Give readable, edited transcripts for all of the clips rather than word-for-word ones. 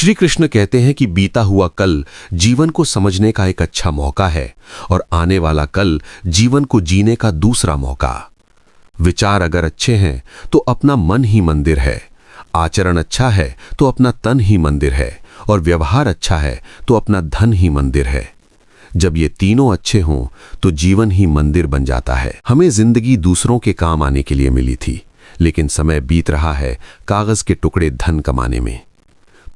श्री कृष्ण कहते हैं कि बीता हुआ कल जीवन को समझने का एक अच्छा मौका है और आने वाला कल जीवन को जीने का दूसरा मौका। विचार अगर अच्छे हैं तो अपना मन ही मंदिर है, आचरण अच्छा है तो अपना तन ही मंदिर है, और व्यवहार अच्छा है तो अपना धन ही मंदिर है। जब ये तीनों अच्छे हों तो जीवन ही मंदिर बन जाता है। हमें जिंदगी दूसरों के काम आने के लिए मिली थी, लेकिन समय बीत रहा है कागज के टुकड़े धन कमाने में।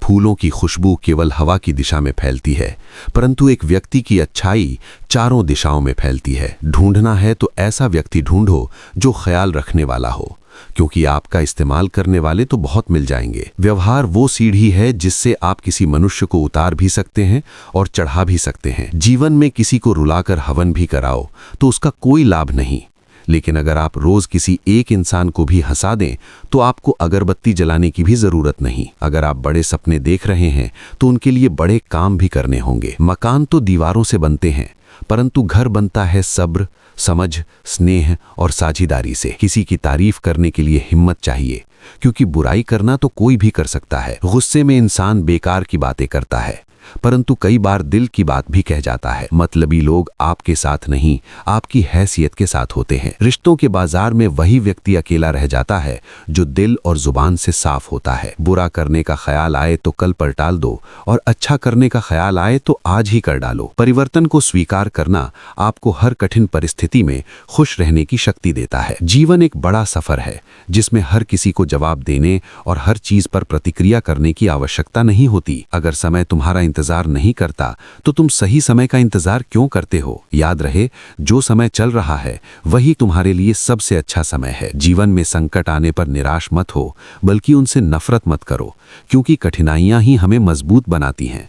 फूलों की खुशबू केवल हवा की दिशा में फैलती है, परंतु एक व्यक्ति की अच्छाई चारों दिशाओं में फैलती है। ढूंढना है तो ऐसा व्यक्ति ढूंढो जो ख्याल रखने वाला हो, क्योंकि आपका इस्तेमाल करने वाले तो बहुत मिल जाएंगे। व्यवहार वो सीढ़ी है जिससे आप किसी मनुष्य को उतार भी सकते हैं और चढ़ा भी सकते हैं। जीवन में किसी को रुलाकर हवन भी कराओ तो उसका कोई लाभ नहीं, लेकिन अगर आप रोज किसी एक इंसान को भी हंसा दें तो आपको अगरबत्ती जलाने की भी जरूरत नहीं। अगर आप बड़े सपने देख रहे हैं तो उनके लिए बड़े काम भी करने होंगे। मकान तो दीवारों से बनते हैं, परंतु घर बनता है सब्र, समझ, स्नेह और साझेदारी से। किसी की तारीफ करने के लिए हिम्मत चाहिए, क्योंकि बुराई करना तो कोई भी कर सकता है। गुस्से में इंसान बेकार की बातें करता है, परंतु कई बार दिल की बात भी कह जाता है। मतलबी लोग आपके साथ नहीं, आपकी हैसियत के साथ होते हैं। रिश्तों के बाजार में वही व्यक्ति अकेला रह जाता है जो दिल और जुबान से साफ होता है। बुरा करने का ख्याल आए तो कल पर टाल दो, और अच्छा करने का ख्याल आए तो आज ही कर डालो। परिवर्तन को स्वीकार करना आपको हर कठिन परिस्थिति में खुश रहने की शक्ति देता है। जीवन एक बड़ा सफर है जिसमें हर किसी को जवाब देने और हर चीज पर प्रतिक्रिया करने की आवश्यकता नहीं होती। अगर समय तुम्हारा इंतजार नहीं करता तो तुम सही समय का इंतजार क्यों करते हो? याद रहे, जो समय चल रहा है वही तुम्हारे लिए सबसे अच्छा समय है। जीवन में संकट आने पर निराश मत हो, बल्कि उनसे नफरत मत करो, क्योंकि कठिनाइयां ही हमें मजबूत बनाती हैं।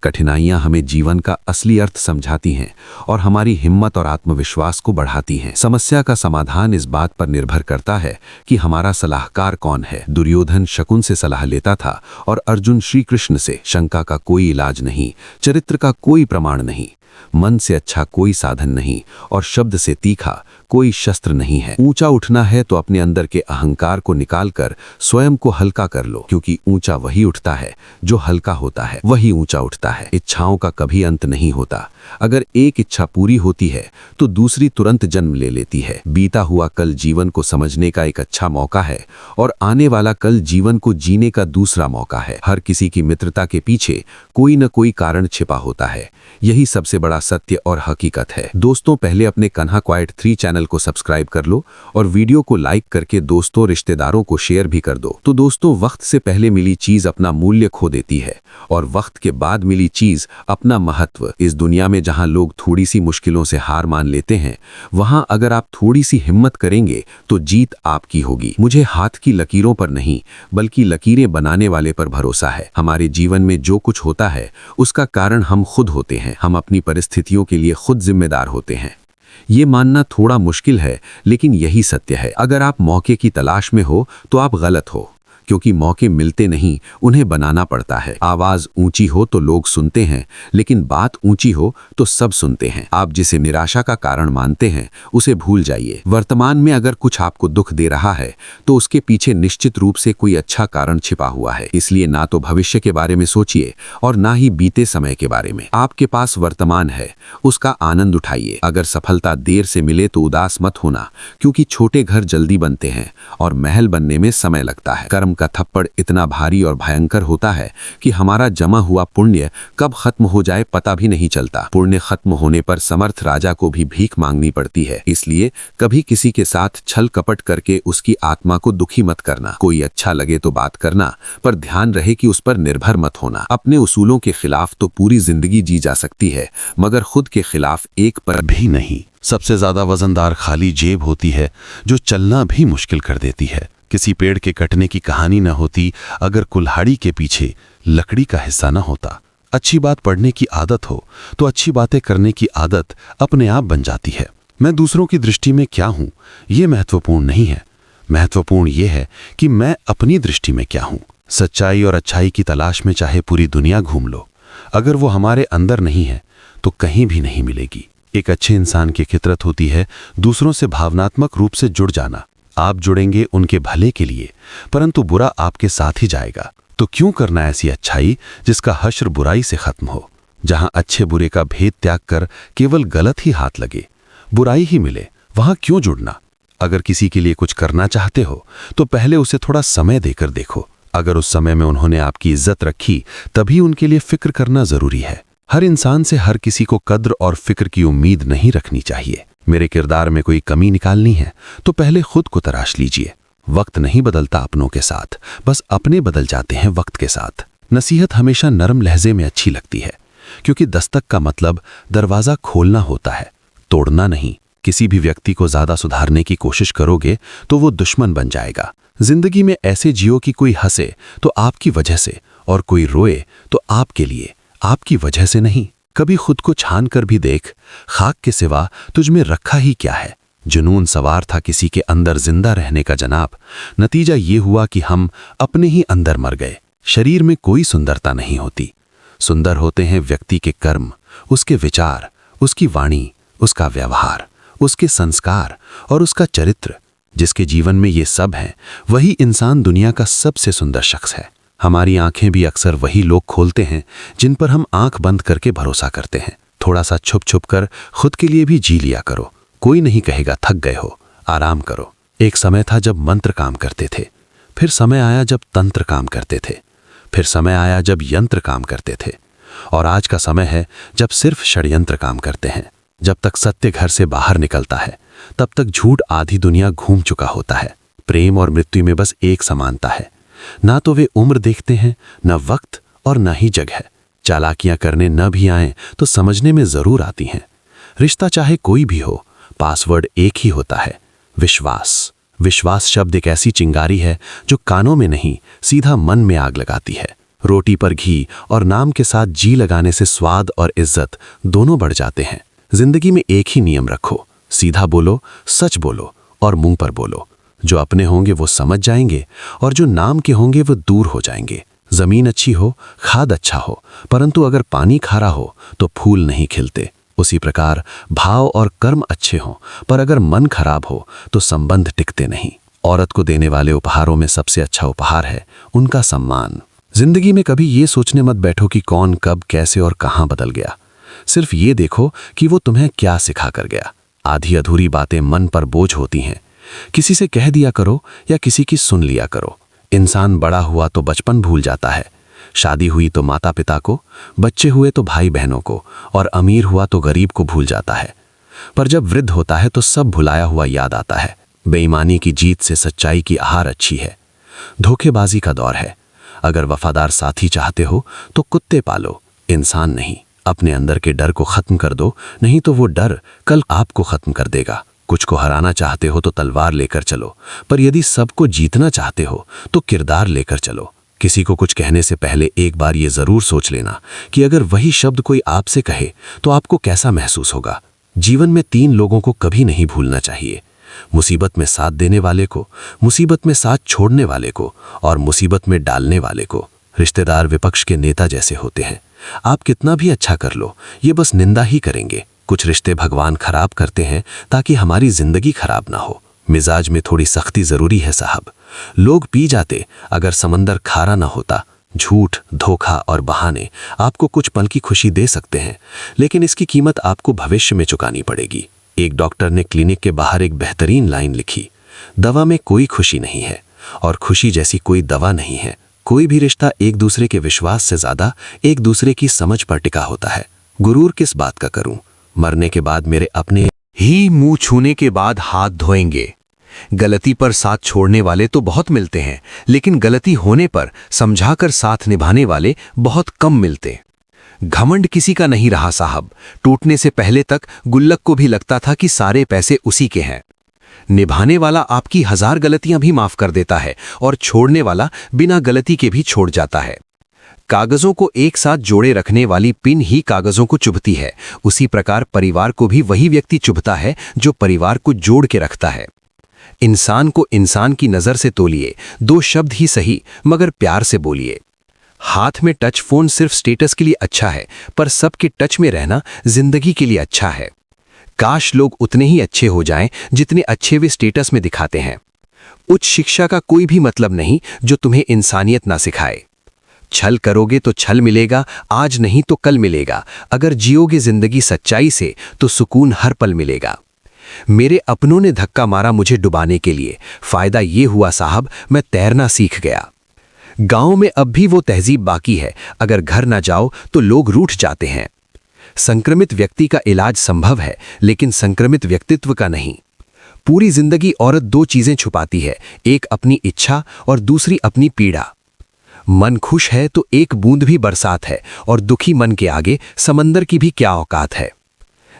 कठिनाइयां हमें जीवन का असली अर्थ समझाती हैं और हमारी हिम्मत और आत्मविश्वास को बढ़ाती हैं। समस्या का समाधान इस बात पर निर्भर करता है कि हमारा सलाहकार कौन है। दुर्योधन शकुन से सलाह लेता था और अर्जुन श्री कृष्ण से। शंका का कोई इलाज नहीं, चरित्र का कोई प्रमाण नहीं, मन से अच्छा कोई साधन नहीं, और शब्द से तीखा कोई शस्त्र नहीं है। ऊंचा उठना है तो अपने अंदर के अहंकार को निकालकर स्वयं को हल्का कर लो, क्योंकि ऊंचा वही उठता है जो हल्का होता है, वही ऊंचा उठता है। इच्छाओं का कभी अंत नहीं होता। अगर एक इच्छा पूरी होती है तो दूसरी तुरंत जन्म ले लेती है। बीता हुआ कल जीवन को समझने का एक अच्छा मौका है, और आने वाला कल जीवन को जीने का दूसरा मौका है। हर किसी की मित्रता के पीछे कोई न कोई कारण छिपा होता है। यही सबसे बड़ा सत्य और हकीकत है। दोस्तों, पहले अपने कन्हा क्वाइट 3 चैनल को सब्सक्राइब कर लो और वीडियो को लाइक करके दोस्तों रिश्तेदारों को शेयर भी कर दो। तो दोस्तों, वक्त से पहले मिली चीज अपना मूल्य खो देती है, और वक्त के बाद मिली चीज अपना महत्व। इस दुनिया में जहां लोग थोड़ी सी मुश्किलों से हार मान लेते हैं, वहां अगर आप थोड़ी सी हिम्मत करेंगे तो जीत आपकी होगी। मुझे हाथ की लकीरों पर नहीं, बल्कि लकीरें बनाने वाले पर भरोसा है। हमारे जीवन में जो कुछ होता है उसका कारण हम खुद होते हैं। हम अपनी परिस्थितियों के लिए खुद जिम्मेदार होते हैं। ये मानना थोड़ा मुश्किल है, लेकिन यही सत्य है। अगर आप मौके की तलाश में हो तो आप गलत हो, क्योंकि मौके मिलते नहीं, उन्हें बनाना पड़ता है। आवाज ऊंची हो तो लोग सुनते हैं, लेकिन बात ऊंची हो तो सब सुनते हैं। आप जिसे निराशा का कारण मानते हैं उसे भूल जाइए। वर्तमान में अगर कुछ आपको दुख दे रहा है तो उसके पीछे निश्चित रूप से कोई अच्छा कारण छिपा हुआ है। इसलिए ना तो भविष्य के बारे में सोचिए और ना ही बीते समय के बारे में। आपके पास वर्तमान है, उसका आनंद उठाइए। अगर सफलता देर से मिले तो उदास मत होना, क्योंकि छोटे घर जल्दी बनते हैं और महल बनने में समय लगता है। कर्म का थप्पड़ इतना भारी और भयंकर होता है कि हमारा जमा हुआ पुण्य कब खत्म हो जाए पता भी नहीं चलता। पुण्य खत्म होने पर समर्थ राजा को भी भीख मांगनी पड़ती है। इसलिए कभी किसी के साथ छल कपट करके उसकी आत्मा को दुखी मत करना। कोई अच्छा लगे तो बात करना, पर ध्यान रहे कि उस पर निर्भर मत होना। अपने उसूलों के खिलाफ तो पूरी जिंदगी जी जा सकती है, मगर खुद के खिलाफ एक पर भी नहीं। सबसे ज्यादा वजनदार खाली जेब होती है जो चलना भी मुश्किल कर देती है। किसी पेड़ के कटने की कहानी न होती अगर कुल्हाड़ी के पीछे लकड़ी का हिस्सा न होता। अच्छी बात पढ़ने की आदत हो तो अच्छी बातें करने की आदत अपने आप बन जाती है। मैं दूसरों की दृष्टि में क्या हूं, ये महत्वपूर्ण नहीं है। महत्वपूर्ण ये है कि मैं अपनी दृष्टि में क्या हूं। सच्चाई और अच्छाई की तलाश में चाहे पूरी दुनिया घूम लो, अगर वो हमारे अंदर नहीं है तो कहीं भी नहीं मिलेगी। एक अच्छे इंसान की फितरत होती है दूसरों से भावनात्मक रूप से जुड़ जाना। आप जुड़ेंगे उनके भले के लिए, परंतु बुरा आपके साथ ही जाएगा। तो क्यों करना ऐसी अच्छाई जिसका हश्र बुराई से खत्म हो, जहां अच्छे बुरे का भेद त्याग कर केवल गलत ही हाथ लगे, बुराई ही मिले, वहां क्यों जुड़ना। अगर किसी के लिए कुछ करना चाहते हो तो पहले उसे थोड़ा समय देकर देखो। अगर उस समय में उन्होंने आपकी इज्जत रखी तभी उनके लिए फिक्र करना जरूरी है। हर इंसान से हर किसी को कद्र और फिक्र की उम्मीद नहीं रखनी चाहिए। मेरे किरदार में कोई कमी निकालनी है तो पहले खुद को तराश लीजिए। वक्त नहीं बदलता अपनों के साथ, बस अपने बदल जाते हैं वक्त के साथ। नसीहत हमेशा नरम लहजे में अच्छी लगती है, क्योंकि दस्तक का मतलब दरवाजा खोलना होता है, तोड़ना नहीं। किसी भी व्यक्ति को ज्यादा सुधारने की कोशिश करोगे तो वो दुश्मन बन जाएगा। जिंदगी में ऐसे जियो कि कोई हंसे तो आपकी वजह से और कोई रोए तो आपके लिए, आपकी वजह से नहीं। कभी खुद को छान कर भी देख, खाक के सिवा तुझ में रखा ही क्या है। जुनून सवार था किसी के अंदर जिंदा रहने का जनाब, नतीजा ये हुआ कि हम अपने ही अंदर मर गए। शरीर में कोई सुंदरता नहीं होती, सुंदर होते हैं व्यक्ति के कर्म, उसके विचार, उसकी वाणी, उसका व्यवहार, उसके संस्कार और उसका चरित्र। जिसके जीवन में ये सब है वही इंसान दुनिया का सबसे सुंदर शख्स है। हमारी आंखें भी अक्सर वही लोग खोलते हैं जिन पर हम आंख बंद करके भरोसा करते हैं। थोड़ा सा छुप छुप कर खुद के लिए भी जी लिया करो। कोई नहीं कहेगा थक गए हो, आराम करो। एक समय था जब मंत्र काम करते थे, फिर समय आया जब तंत्र काम करते थे, फिर समय आया जब यंत्र काम करते थे, और आज का समय है जब सिर्फ षड्यंत्र काम करते हैं। जब तक सत्य घर से बाहर निकलता है तब तक झूठ आधी दुनिया घूम चुका होता है। प्रेम और मृत्यु में बस एक समानता है, ना तो वे उम्र देखते हैं, न वक्त और न ही जगह। चालाकियां करने न भी आएं तो समझने में जरूर आती हैं। रिश्ता चाहे कोई भी हो, पासवर्ड एक ही होता है, विश्वास। विश्वास शब्द एक ऐसी चिंगारी है जो कानों में नहीं, सीधा मन में आग लगाती है। रोटी पर घी और नाम के साथ जी लगाने से स्वाद और इज्जत दोनों बढ़ जाते हैं। जिंदगी में एक ही नियम रखो, सीधा बोलो, सच बोलो और मुंह पर बोलो। जो अपने होंगे वो समझ जाएंगे और जो नाम के होंगे वो दूर हो जाएंगे। जमीन अच्छी हो, खाद अच्छा हो, परंतु अगर पानी खारा हो तो फूल नहीं खिलते। उसी प्रकार भाव और कर्म अच्छे हों, पर अगर मन खराब हो तो संबंध टिकते नहीं। औरत को देने वाले उपहारों में सबसे अच्छा उपहार है उनका सम्मान। जिंदगी में कभी ये सोचने मत बैठो कि कौन कब कैसे और कहां बदल गया। सिर्फ ये देखो कि वो तुम्हें क्या सिखा कर गया। आधी अधूरी बातें मन पर बोझ होती हैं, किसी से कह दिया करो या किसी की सुन लिया करो। इंसान बड़ा हुआ तो बचपन भूल जाता है, शादी हुई तो माता पिता को, बच्चे हुए तो भाई बहनों को, और अमीर हुआ तो गरीब को भूल जाता है। पर जब वृद्ध होता है तो सब भुलाया हुआ याद आता है। बेईमानी की जीत से सच्चाई की आहार अच्छी है। धोखेबाजी का दौर है। अगर वफादार साथी चाहते हो तो कुत्ते पालो, इंसान नहीं। अपने अंदर के डर को खत्म कर दो, नहीं तो वो डर कल आपको खत्म कर देगा। कुछ को हराना चाहते हो तो तलवार लेकर चलो, पर यदि सबको जीतना चाहते हो तो किरदार लेकर चलो। किसी को कुछ कहने से पहले एक बार ये जरूर सोच लेना कि अगर वही शब्द कोई आपसे कहे तो आपको कैसा महसूस होगा। जीवन में 3 लोगों को कभी नहीं भूलना चाहिए, मुसीबत में साथ देने वाले को, मुसीबत में साथ छोड़ने वाले को और मुसीबत में डालने वाले को। रिश्तेदार विपक्ष के नेता जैसे होते हैं, आप कितना भी अच्छा कर लो ये बस निंदा ही करेंगे। कुछ रिश्ते भगवान खराब करते हैं ताकि हमारी जिंदगी खराब ना हो। मिजाज में थोड़ी सख्ती जरूरी है साहब। लोग पी जाते अगर समंदर खारा ना होता। झूठ, धोखा और बहाने आपको कुछ पल की खुशी दे सकते हैं, लेकिन इसकी कीमत आपको भविष्य में चुकानी पड़ेगी। एक डॉक्टर ने क्लिनिक के बाहर एक बेहतरीन लाइन लिखी, दवा में कोई खुशी नहीं है और खुशी जैसी कोई दवा नहीं है। कोई भी रिश्ता एक दूसरे के विश्वास से ज्यादा एक दूसरे की समझ पर टिका होता है। गुरूर किस बात का करूं, मरने के बाद मेरे अपने ही मुंह छूने के बाद हाथ धोएंगे। गलती पर साथ छोड़ने वाले तो बहुत मिलते हैं, लेकिन गलती होने पर समझाकर साथ निभाने वाले बहुत कम मिलते। घमंड किसी का नहीं रहा साहब। टूटने से पहले तक गुल्लक को भी लगता था कि सारे पैसे उसी के हैं। निभाने वाला आपकी 1000 गलतियां भी माफ कर देता है और छोड़ने वाला बिना गलती के भी छोड़ जाता है। कागजों को एक साथ जोड़े रखने वाली पिन ही कागजों को चुभती है, उसी प्रकार परिवार को भी वही व्यक्ति चुभता है जो परिवार को जोड़ के रखता है। इंसान को इंसान की नजर से तोलिए, 2 शब्द ही सही मगर प्यार से बोलिए। हाथ में टच फोन सिर्फ स्टेटस के लिए अच्छा है, पर सबके टच में रहना जिंदगी के लिए अच्छा है। काश लोग उतने ही अच्छे हो जाएं जितने अच्छे वे स्टेटस में दिखाते हैं। उच्च शिक्षा का कोई भी मतलब नहीं जो तुम्हें इंसानियत ना सिखाए। छल करोगे तो छल मिलेगा, आज नहीं तो कल मिलेगा। अगर जियोगे जिंदगी सच्चाई से तो सुकून हर पल मिलेगा। मेरे अपनों ने धक्का मारा मुझे डुबाने के लिए, फायदा ये हुआ साहब मैं तैरना सीख गया। गांव में अब भी वो तहजीब बाकी है, अगर घर ना जाओ तो लोग रूठ जाते हैं। संक्रमित व्यक्ति का इलाज संभव है, लेकिन संक्रमित व्यक्तित्व का नहीं। पूरी जिंदगी औरत दो चीजें छुपाती है, एक अपनी इच्छा और दूसरी अपनी पीड़ा। मन खुश है तो एक बूंद भी बरसात है, और दुखी मन के आगे समंदर की भी क्या औकात है।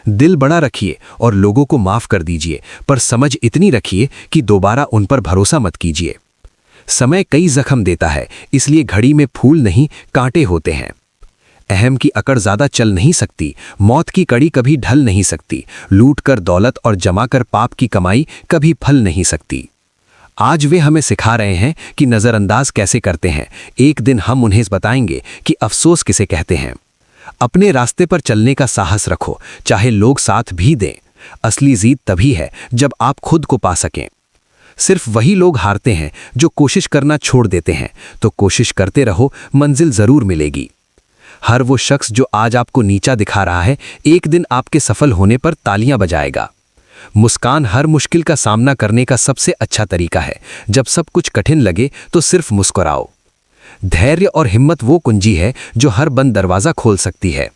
दिल बड़ा रखिए और लोगों को माफ कर दीजिए, पर समझ इतनी रखिए कि दोबारा उन पर भरोसा मत कीजिए। समय कई जख्म देता है, इसलिए घड़ी में फूल नहीं कांटे होते हैं। अहम की अकड़ ज्यादा चल नहीं सकती, मौत की कड़ी कभी ढल नहीं सकती। लूट कर दौलत और जमा कर पाप की कमाई कभी फल नहीं सकती। आज वे हमें सिखा रहे हैं कि नजरअंदाज कैसे करते हैं। एक दिन हम उन्हें बताएंगे कि अफसोस किसे कहते हैं। अपने रास्ते पर चलने का साहस रखो, चाहे लोग साथ भी दें। असली जीत तभी है जब आप खुद को पा सकें। सिर्फ वही लोग हारते हैं जो कोशिश करना छोड़ देते हैं, तो कोशिश करते रहो, मंजिल जरूर मिलेगी। हर वो शख्स जो आज आपको नीचा दिखा रहा है, एक दिन आपके सफल होने पर तालियां बजाएगा। मुस्कान हर मुश्किल का सामना करने का सबसे अच्छा तरीका है। जब सब कुछ कठिन लगे तो सिर्फ मुस्कुराओ। धैर्य और हिम्मत वो कुंजी है जो हर बंद दरवाजा खोल सकती है।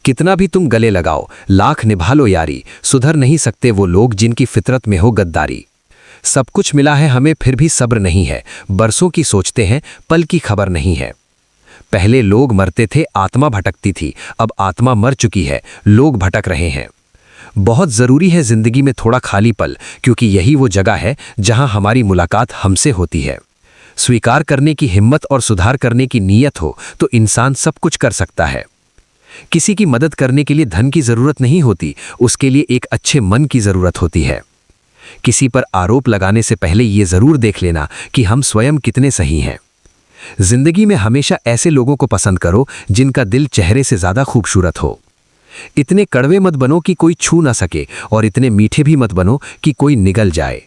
कितना भी तुम गले लगाओ, लाख निभा लो यारी, सुधर नहीं सकते वो लोग जिनकी फितरत में हो गद्दारी। सब कुछ मिला है हमें फिर भी सब्र नहीं है, बरसों की सोचते हैं पल की खबर नहीं है। पहले लोग मरते थे, आत्मा भटकती थी, अब आत्मा मर चुकी है, लोग भटक रहे हैं। बहुत जरूरी है जिंदगी में थोड़ा खाली पल, क्योंकि यही वो जगह है जहां हमारी मुलाकात हमसे होती है। स्वीकार करने की हिम्मत और सुधार करने की नीयत हो तो इंसान सब कुछ कर सकता है। किसी की मदद करने के लिए धन की जरूरत नहीं होती, उसके लिए एक अच्छे मन की जरूरत होती है। किसी पर आरोप लगाने से पहले यह जरूर देख लेना कि हम स्वयं कितने सही हैं। जिंदगी में हमेशा ऐसे लोगों को पसंद करो जिनका दिल चेहरे से ज्यादा खूबसूरत हो। इतने कड़वे मत बनो कि कोई छू ना सके, और इतने मीठे भी मत बनो कि कोई निगल जाए।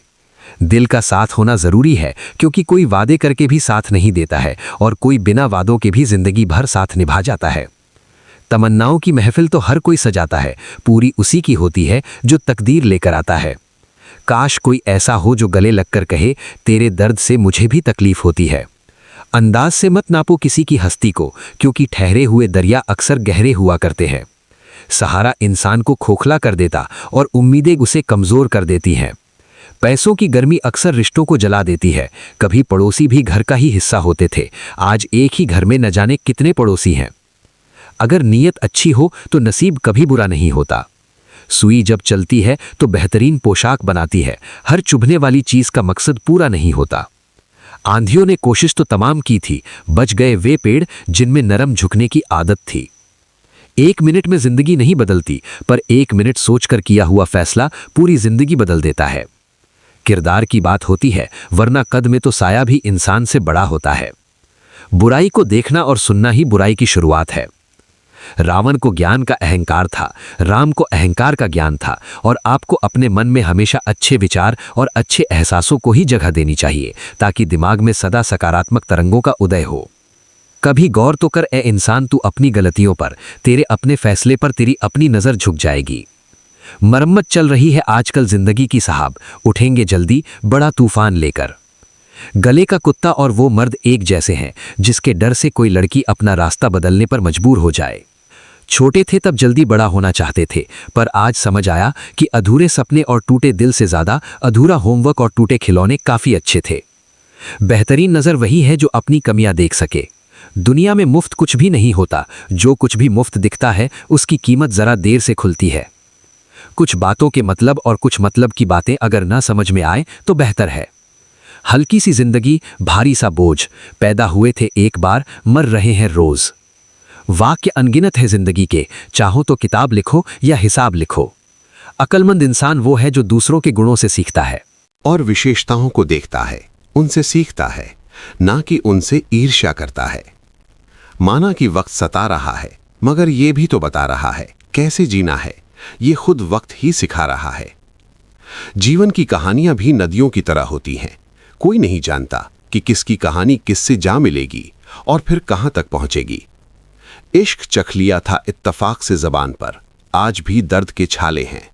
दिल का साथ होना जरूरी है, क्योंकि कोई वादे करके भी साथ नहीं देता है, और कोई बिना वादों के भी जिंदगी भर साथ निभा जाता है। तमन्नाओं की महफिल तो हर कोई सजाता है, पूरी उसी की होती है जो तकदीर लेकर आता है। काश कोई ऐसा हो जो गले लगकर कहे, तेरे दर्द से मुझे भी तकलीफ होती है। अंदाज से मत नापो किसी की हस्ती को, क्योंकि ठहरे हुए दरिया अक्सर गहरे हुआ करते हैं। सहारा इंसान को खोखला कर देता और उम्मीदें उसे कमजोर कर देती हैं। पैसों की गर्मी अक्सर रिश्तों को जला देती है। कभी पड़ोसी भी घर का ही हिस्सा होते थे, आज एक ही घर में न जाने कितने पड़ोसी हैं। अगर नीयत अच्छी हो तो नसीब कभी बुरा नहीं होता। सुई जब चलती है तो बेहतरीन पोशाक बनाती है, हर चुभने वाली चीज का मकसद पूरा नहीं होता। आंधियों ने कोशिश तो तमाम की थी, बच गए वे पेड़ जिनमें नरम झुकने की आदत थी। एक मिनट में जिंदगी नहीं बदलती, पर एक मिनट सोचकर किया हुआ फैसला पूरी जिंदगी बदल देता है। किरदार की बात होती है, वरना कद में तो साया भी इंसान से बड़ा होता है। बुराई को देखना और सुनना ही बुराई की शुरुआत है। रावण को ज्ञान का अहंकार था, राम को अहंकार का ज्ञान था। और आपको अपने मन में हमेशा अच्छे विचार और अच्छे एहसासों को ही जगह देनी चाहिए, ताकि दिमाग में सदा सकारात्मक तरंगों का उदय हो। कभी गौर तो कर ए इंसान, तू अपनी गलतियों पर, तेरे अपने फैसले पर तेरी अपनी नजर झुक जाएगी। मरम्मत चल रही है आजकल जिंदगी की साहब, उठेंगे जल्दी बड़ा तूफान लेकर। गले का कुत्ता और वो मर्द एक जैसे हैं, जिसके डर से कोई लड़की अपना रास्ता बदलने पर मजबूर हो जाए। छोटे थे तब जल्दी बड़ा होना चाहते थे, पर आज समझ आया कि अधूरे सपने और टूटे दिल से ज्यादा अधूरा होमवर्क और टूटे खिलौने काफी अच्छे थे। बेहतरीन नजर वही है जो अपनी कमियां देख सके। दुनिया में मुफ्त कुछ भी नहीं होता, जो कुछ भी मुफ्त दिखता है उसकी कीमत जरा देर से खुलती है। कुछ बातों के मतलब और कुछ मतलब की बातें अगर ना समझ में आए तो बेहतर है। हल्की सी जिंदगी, भारी सा बोझ, पैदा हुए थे एक बार, मर रहे हैं रोज। वाक्य अनगिनत है जिंदगी के, चाहो तो किताब लिखो या हिसाब लिखो। अक्लमंद इंसान वो है जो दूसरों के गुणों से सीखता है और विशेषताओं को देखता है, उनसे सीखता है, ना कि उनसे ईर्ष्या करता है। माना कि वक्त सता रहा है, मगर ये भी तो बता रहा है कैसे जीना है, ये खुद वक्त ही सिखा रहा है। जीवन की कहानियां भी नदियों की तरह होती हैं, कोई नहीं जानता कि किसकी कहानी किससे जा मिलेगी, और फिर कहां तक पहुंचेगी। इश्क चख लिया था इत्तफाक से ज़बान पर, आज भी दर्द के छाले हैं।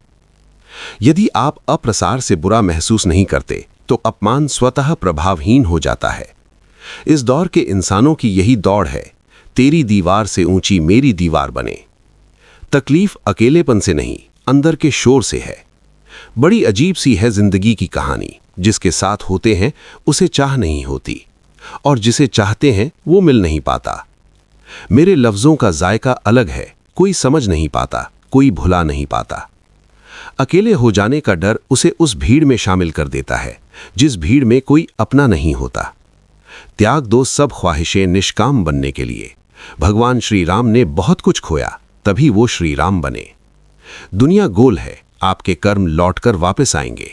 यदि आप अप्रसार से बुरा महसूस नहीं करते तो अपमान स्वतः प्रभावहीन हो जाता है। इस दौर के इंसानों की यही दौड़ है, तेरी दीवार से ऊंची मेरी दीवार बने। तकलीफ अकेलेपन से नहीं, अंदर के शोर से है। बड़ी अजीब सी है जिंदगी की कहानी, जिसके साथ होते हैं उसे चाह नहीं होती, और जिसे चाहते हैं वो मिल नहीं पाता। मेरे लफ्जों का जायका अलग है, कोई समझ नहीं पाता, कोई भुला नहीं पाता। अकेले हो जाने का डर उसे उस भीड़ में शामिल कर देता है जिस भीड़ में कोई अपना नहीं होता। त्याग दो सब ख्वाहिशें निष्काम बनने के लिए। भगवान श्री राम ने बहुत कुछ खोया, तभी वो श्री राम बने। दुनिया गोल है, आपके कर्म लौटकर वापस आएंगे।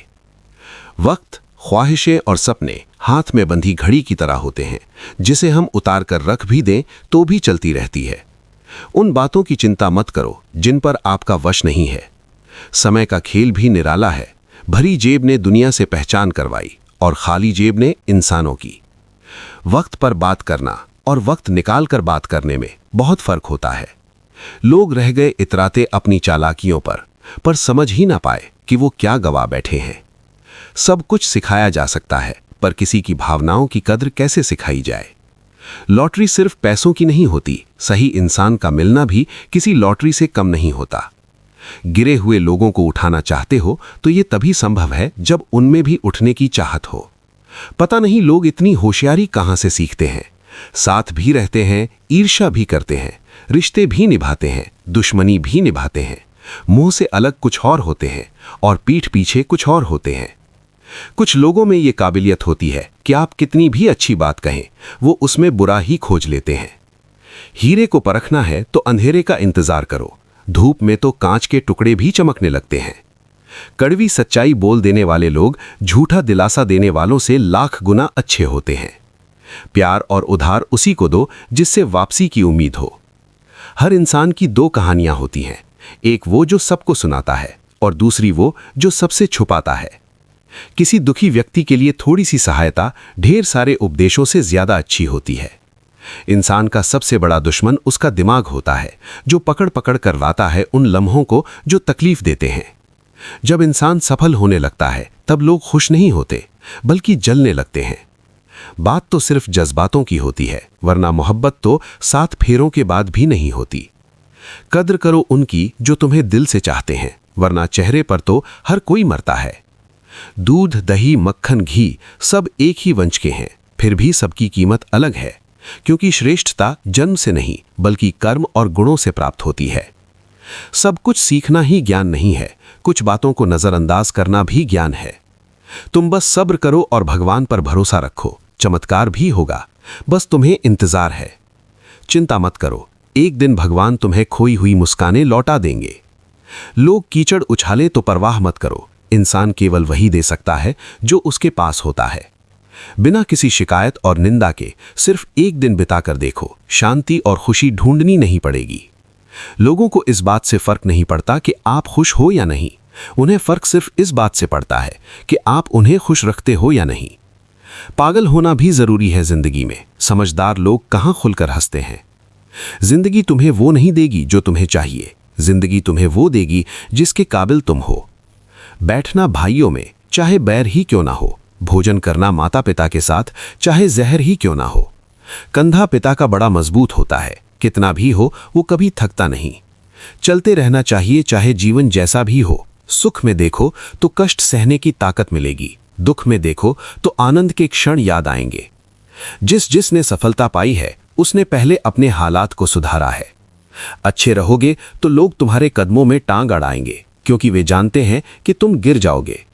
वक्त, ख्वाहिशें और सपने हाथ में बंधी घड़ी की तरह होते हैं, जिसे हम उतार कर रख भी दें तो भी चलती रहती है। उन बातों की चिंता मत करो जिन पर आपका वश नहीं है। समय का खेल भी निराला है। भरी जेब ने दुनिया से पहचान करवाई और खाली जेब ने इंसानों की। वक्त पर बात करना और वक्त निकाल कर बात करने में बहुत फर्क होता है। लोग रह गए इतराते अपनी चालाकियों पर समझ ही ना पाए कि वो क्या गवा बैठे हैं। सब कुछ सिखाया जा सकता है, पर किसी की भावनाओं की कद्र कैसे सिखाई जाए। लॉटरी सिर्फ पैसों की नहीं होती, सही इंसान का मिलना भी किसी लॉटरी से कम नहीं होता। गिरे हुए लोगों को उठाना चाहते हो तो ये तभी संभव है जब उनमें भी उठने की चाहत हो। पता नहीं लोग इतनी होशियारी कहां से सीखते हैं। साथ भी रहते हैं, ईर्ष्या भी करते हैं, रिश्ते भी निभाते हैं, दुश्मनी भी निभाते हैं। मुंह से अलग कुछ और होते हैं और पीठ पीछे कुछ और होते हैं। कुछ लोगों में ये काबिलियत होती है कि आप कितनी भी अच्छी बात कहें, वो उसमें बुरा ही खोज लेते हैं। हीरे को परखना है तो अंधेरे का इंतजार करो। धूप में तो कांच के टुकड़े भी चमकने लगते हैं। कड़वी सच्चाई बोल देने वाले लोग झूठा दिलासा देने वालों से लाख गुना अच्छे होते हैं। प्यार और उधार उसी को दो जिससे वापसी की उम्मीद हो। हर इंसान की दो कहानियां होती हैं, एक वो जो सबको सुनाता है और दूसरी वो जो सबसे छुपाता है। किसी दुखी व्यक्ति के लिए थोड़ी सी सहायता ढेर सारे उपदेशों से ज्यादा अच्छी होती है। इंसान का सबसे बड़ा दुश्मन उसका दिमाग होता है, जो पकड़ पकड़ करवाता है उन लम्हों को जो तकलीफ देते हैं। जब इंसान सफल होने लगता है तब लोग खुश नहीं होते, बल्कि जलने लगते हैं। बात तो सिर्फ जज्बातों की होती है, वरना मोहब्बत तो 7 फेरों के बाद भी नहीं होती। कद्र करो उनकी जो तुम्हें दिल से चाहते हैं, वरना चेहरे पर तो हर कोई मरता है। दूध, दही, मक्खन, घी सब एक ही वंश के हैं, फिर भी सबकी कीमत अलग है, क्योंकि श्रेष्ठता जन्म से नहीं बल्कि कर्म और गुणों से प्राप्त होती है। सब कुछ सीखना ही ज्ञान नहीं है, कुछ बातों को नजरअंदाज करना भी ज्ञान है। तुम बस सब्र करो और भगवान पर भरोसा रखो, चमत्कार भी होगा, बस तुम्हें इंतजार है। चिंता मत करो, एक दिन भगवान तुम्हें खोई हुई मुस्कानें लौटा देंगे। लोग कीचड़ उछाले तो परवाह मत करो, इंसान केवल वही दे सकता है जो उसके पास होता है। बिना किसी शिकायत और निंदा के सिर्फ एक दिन बिताकर देखो, शांति और खुशी ढूंढनी नहीं पड़ेगी। लोगों को इस बात से फर्क नहीं पड़ता कि आप खुश हो या नहीं, उन्हें फर्क सिर्फ इस बात से पड़ता है कि आप उन्हें खुश रखते हो या नहीं। पागल होना भी जरूरी है जिंदगी में, समझदार लोग कहां खुलकर हंसते हैं। जिंदगी तुम्हें वो नहीं देगी जो तुम्हें चाहिए, जिंदगी तुम्हें वो देगी जिसके काबिल तुम हो। बैठना भाइयों में चाहे बैर ही क्यों ना हो, भोजन करना माता पिता के साथ चाहे जहर ही क्यों ना हो। कंधा पिता का बड़ा मजबूत होता है, कितना भी हो वो कभी थकता नहीं। चलते रहना चाहिए चाहे जीवन जैसा भी हो। सुख में देखो तो कष्ट सहने की ताकत मिलेगी, दुख में देखो तो आनंद के क्षण याद आएंगे। जिसने सफलता पाई है उसने पहले अपने हालात को सुधारा है। अच्छे रहोगे तो लोग तुम्हारे कदमों में टांग अड़ाएंगे, क्योंकि वे जानते हैं कि तुम गिर जाओगे।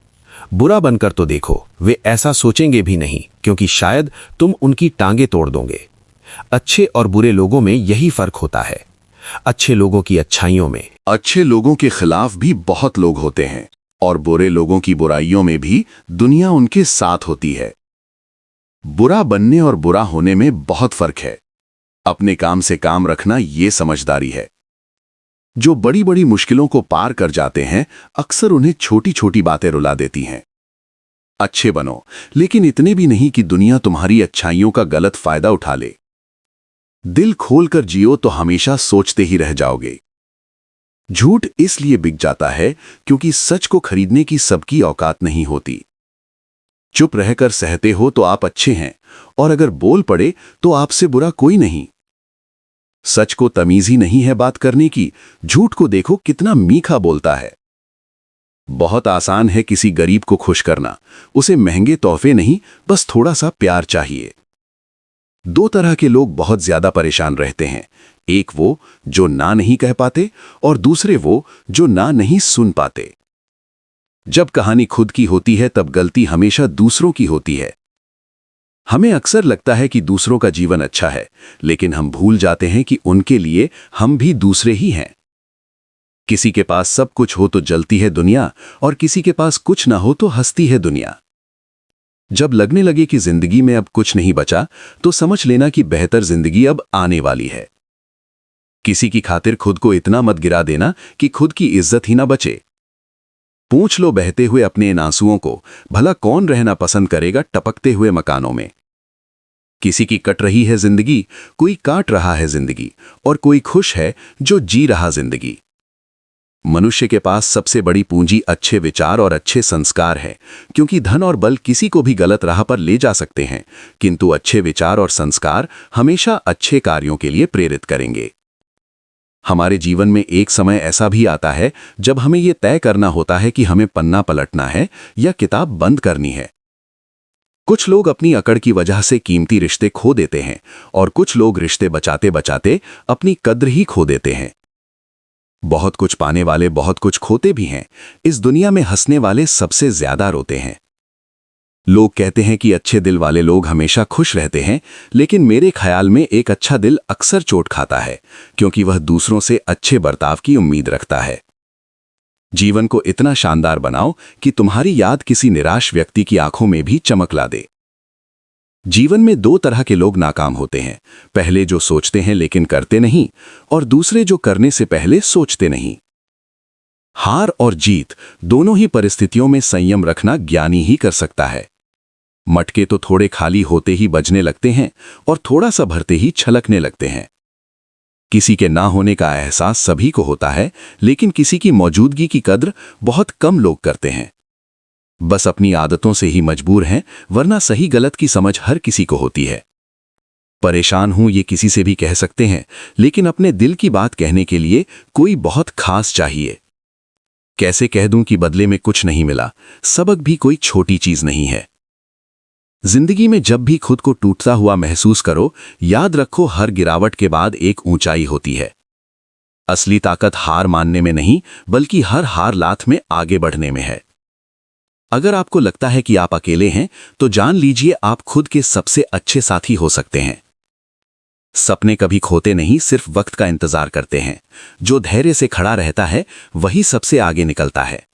बुरा बनकर तो देखो, वे ऐसा सोचेंगे भी नहीं, क्योंकि शायद तुम उनकी टांगे तोड़ दोगे। अच्छे और बुरे लोगों में यही फर्क होता है। अच्छे लोगों की अच्छाइयों में अच्छे लोगों के खिलाफ भी बहुत लोग होते हैं और बुरे लोगों की बुराइयों में भी दुनिया उनके साथ होती है। बुरा बनने और बुरा होने में बहुत फर्क है। अपने काम से काम रखना ये समझदारी है। जो बड़ी बड़ी मुश्किलों को पार कर जाते हैं, अक्सर उन्हें छोटी छोटी बातें रुला देती हैं। अच्छे बनो, लेकिन इतने भी नहीं कि दुनिया तुम्हारी अच्छाइयों का गलत फायदा उठा ले। दिल खोलकर जियो तो हमेशा सोचते ही रह जाओगे। झूठ इसलिए बिक जाता है क्योंकि सच को खरीदने की सबकी औकात नहीं होती। चुप रहकर सहते हो तो आप अच्छे हैं, और अगर बोल पड़े तो आपसे बुरा कोई नहीं। सच को तमीज ही नहीं है बात करने की, झूठ को देखो कितना मीठा बोलता है। बहुत आसान है किसी गरीब को खुश करना, उसे महंगे तोहफे नहीं, बस थोड़ा सा प्यार चाहिए। दो तरह के लोग बहुत ज्यादा परेशान रहते हैं, एक वो जो ना नहीं कह पाते और दूसरे वो जो ना नहीं सुन पाते। जब कहानी खुद की होती है तब गलती हमेशा दूसरों की होती है। हमें अक्सर लगता है कि दूसरों का जीवन अच्छा है, लेकिन हम भूल जाते हैं कि उनके लिए हम भी दूसरे ही हैं। किसी के पास सब कुछ हो तो जलती है दुनिया, और किसी के पास कुछ ना हो तो हंसती है दुनिया। जब लगने लगे कि जिंदगी में अब कुछ नहीं बचा, तो समझ लेना कि बेहतर जिंदगी अब आने वाली है। किसी की खातिर खुद को इतना मत गिरा देना कि खुद की इज्जत ही ना बचे। पूछ लो बहते हुए अपने इन आंसुओं को, भला कौन रहना पसंद करेगा टपकते हुए मकानों में। किसी की कट रही है जिंदगी, कोई काट रहा है जिंदगी, और कोई खुश है जो जी रहा जिंदगी। मनुष्य के पास सबसे बड़ी पूंजी अच्छे विचार और अच्छे संस्कार है, क्योंकि धन और बल किसी को भी गलत राह पर ले जा सकते हैं, किंतु अच्छे विचार और संस्कार हमेशा अच्छे कार्यों के लिए प्रेरित करेंगे। हमारे जीवन में एक समय ऐसा भी आता है जब हमें यह तय करना होता है कि हमें पन्ना पलटना है या किताब बंद करनी है। कुछ लोग अपनी अकड़ की वजह से कीमती रिश्ते खो देते हैं, और कुछ लोग रिश्ते बचाते बचाते अपनी कद्र ही खो देते हैं। बहुत कुछ पाने वाले बहुत कुछ खोते भी हैं। इस दुनिया में हंसने वाले सबसे ज्यादा रोते हैं। लोग कहते हैं कि अच्छे दिल वाले लोग हमेशा खुश रहते हैं, लेकिन मेरे ख्याल में एक अच्छा दिल अक्सर चोट खाता है, क्योंकि वह दूसरों से अच्छे बर्ताव की उम्मीद रखता है। जीवन को इतना शानदार बनाओ कि तुम्हारी याद किसी निराश व्यक्ति की आंखों में भी चमक ला दे। जीवन में दो तरह के लोग नाकाम होते हैं, पहले जो सोचते हैं लेकिन करते नहीं, और दूसरे जो करने से पहले सोचते नहीं। हार और जीत दोनों ही परिस्थितियों में संयम रखना ज्ञानी ही कर सकता है। मटके तो थोड़े खाली होते ही बजने लगते हैं, और थोड़ा सा भरते ही छलकने लगते हैं। किसी के ना होने का एहसास सभी को होता है, लेकिन किसी की मौजूदगी की कद्र बहुत कम लोग करते हैं। बस अपनी आदतों से ही मजबूर हैं, वरना सही गलत की समझ हर किसी को होती है। परेशान हूं ये किसी से भी कह सकते हैं, लेकिन अपने दिल की बात कहने के लिए कोई बहुत खास चाहिए। कैसे कह दूं कि बदले में कुछ नहीं मिला, सबक भी कोई छोटी चीज नहीं है। जिंदगी में जब भी खुद को टूटता हुआ महसूस करो, याद रखो हर गिरावट के बाद एक ऊंचाई होती है। असली ताकत हार मानने में नहीं, बल्कि हर हार लात में आगे बढ़ने में है। अगर आपको लगता है कि आप अकेले हैं, तो जान लीजिए आप खुद के सबसे अच्छे साथी हो सकते हैं। सपने कभी खोते नहीं, सिर्फ वक्त का इंतजार करते हैं। जो धैर्य से खड़ा रहता है वही सबसे आगे निकलता है।